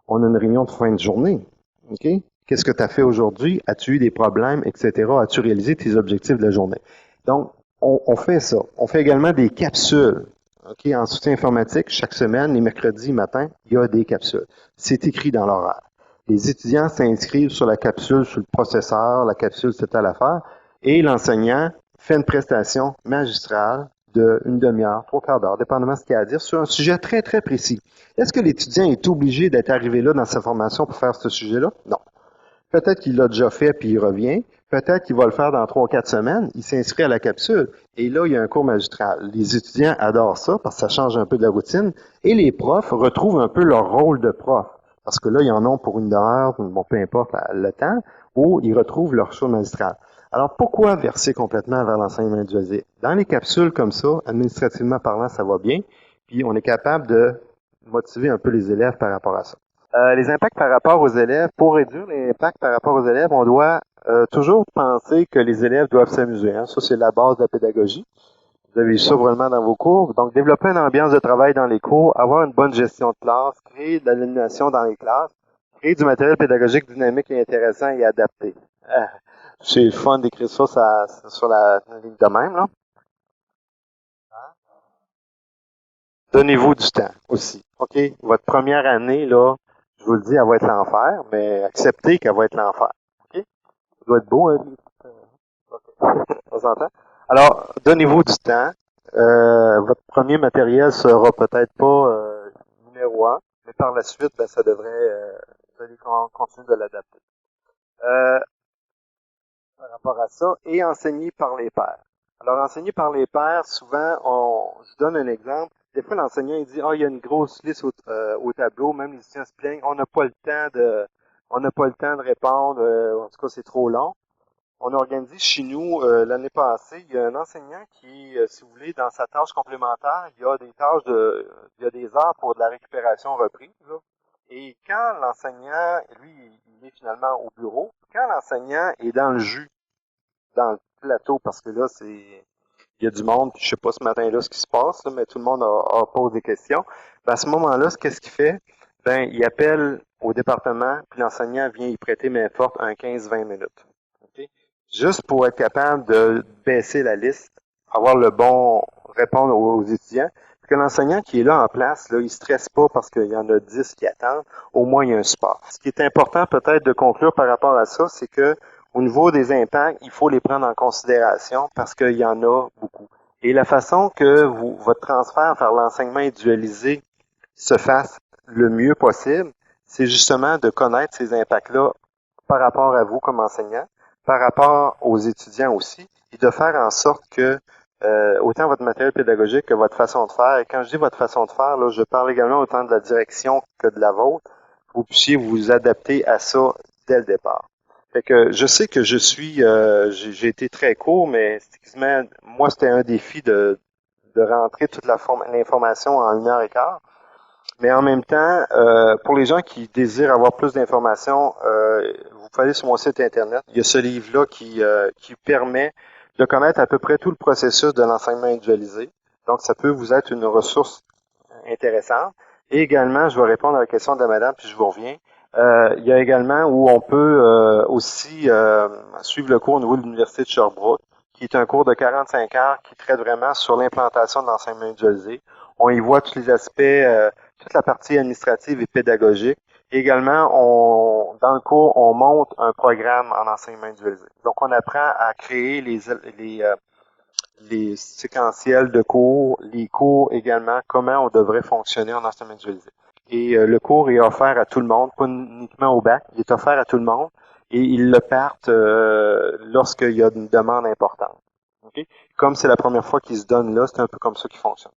on a une réunion de fin de journée. OK? Qu'est-ce que tu as fait aujourd'hui? As-tu eu des problèmes, etc.? As-tu réalisé tes objectifs de la journée? Donc, on fait ça. On fait également des capsules. OK? En soutien informatique, chaque semaine, les mercredis matin, il y a des capsules. C'est écrit dans l'horaire. Les étudiants s'inscrivent sur la capsule, sur le processeur, la capsule, c'est à l'affaire, et l'enseignant fait une prestation magistrale de une demi-heure, 3/4 d'heure, dépendamment de ce qu'il y a à dire, sur un sujet très, très précis. Est-ce que l'étudiant est obligé d'être arrivé là dans sa formation pour faire ce sujet-là? Non. Peut-être qu'il l'a déjà fait puis il revient. Peut-être qu'il va le faire dans 3 ou 4 semaines. Il s'inscrit à la capsule. Et là, il y a un cours magistral. Les étudiants adorent ça parce que ça change un peu de la routine. Et les profs retrouvent un peu leur rôle de prof. Parce que là, ils en ont pour une heure, bon, peu importe le temps, où ils retrouvent leur chose magistrale. Alors, pourquoi verser complètement vers l'enseignement individualisé? Dans les capsules comme ça, administrativement parlant, ça va bien. Puis, on est capable de motiver un peu les élèves par rapport à ça. Les impacts par rapport aux élèves, pour réduire les impacts par rapport aux élèves, on doit toujours penser que les élèves doivent s'amuser. Hein. Ça, c'est la base de la pédagogie. Vous avez vu ça probablement dans vos cours. Donc, développer une ambiance de travail dans les cours, avoir une bonne gestion de classe, créer de l'animation dans les classes, créer du matériel pédagogique dynamique et intéressant et adapté. C'est le fun d'écrire ça sur la ligne de même, là. Donnez-vous du temps aussi. OK? Votre première année, là, je vous le dis, elle va être l'enfer, mais acceptez qu'elle va être l'enfer. OK? Ça doit être beau, hein? OK. On s'entend? Alors, donnez-vous du temps. Votre premier matériel sera peut-être pas numéro 1, mais par la suite, ben, ça devrait vous allez continuer de l'adapter. Par rapport à ça, et enseigner par les pairs. Alors, enseigner par les pairs, souvent, je donne un exemple. Des fois, l'enseignant, il dit, il y a une grosse liste au tableau, même les étudiants se plaignent, on n'a pas le temps de répondre, en tout cas, c'est trop long. On a organisé chez nous, l'année passée, il y a un enseignant qui, si vous voulez, dans sa tâche complémentaire, il y a des heures pour de la récupération reprise, là. Et quand l'enseignant, lui, il est finalement au bureau, quand l'enseignant est dans le jus, dans le plateau, parce que là, il y a du monde, je sais pas ce matin-là ce qui se passe, là, mais tout le monde pose des questions. Ben, à ce moment-là, qu'est-ce qu'il fait? Ben, il appelle au département, puis l'enseignant vient y prêter main forte un 15-20 minutes. Okay? Juste pour être capable de baisser la liste, avoir le bon répondre aux étudiants. Que l'enseignant qui est là en place, là, il stresse pas parce qu'il y en a 10 qui attendent. Au moins, il y a un support. Ce qui est important peut-être de conclure par rapport à ça, c'est que au niveau des impacts, il faut les prendre en considération parce qu'il y en a beaucoup. Et la façon que votre transfert vers l'enseignement individualisé se fasse le mieux possible, c'est justement de connaître ces impacts-là par rapport à vous comme enseignant, par rapport aux étudiants aussi, et de faire en sorte que autant votre matériel pédagogique que votre façon de faire. Et quand je dis votre façon de faire, là, je parle également autant de la direction que de la vôtre, que vous puissiez vous adapter à ça dès le départ. Fait que je sais que j'ai été très court, mais effectivement, moi, c'était un défi de rentrer toute l'information en 1h15. Mais en même temps, pour les gens qui désirent avoir plus d'informations, vous pouvez aller sur mon site Internet. Il y a ce livre-là qui permet de connaître à peu près tout le processus de l'enseignement individualisé. Donc, ça peut vous être une ressource intéressante. Et également, je vais répondre à la question de la madame, puis je vous reviens. Il y a également où on peut aussi suivre le cours au niveau de l'Université de Sherbrooke, qui est un cours de 45 heures qui traite vraiment sur l'implantation de l'enseignement individualisé. On y voit tous les aspects, toute la partie administrative et pédagogique. Également, dans le cours, on monte un programme en enseignement individualisé. Donc, on apprend à créer les séquentiels de cours, les cours également, comment on devrait fonctionner en enseignement individualisé. Et le cours est offert à tout le monde, pas uniquement au bac, il est offert à tout le monde et ils le partent lorsqu'il y a une demande importante. Okay? Comme c'est la première fois qu'ils se donnent là, c'est un peu comme ça qu'ils fonctionnent.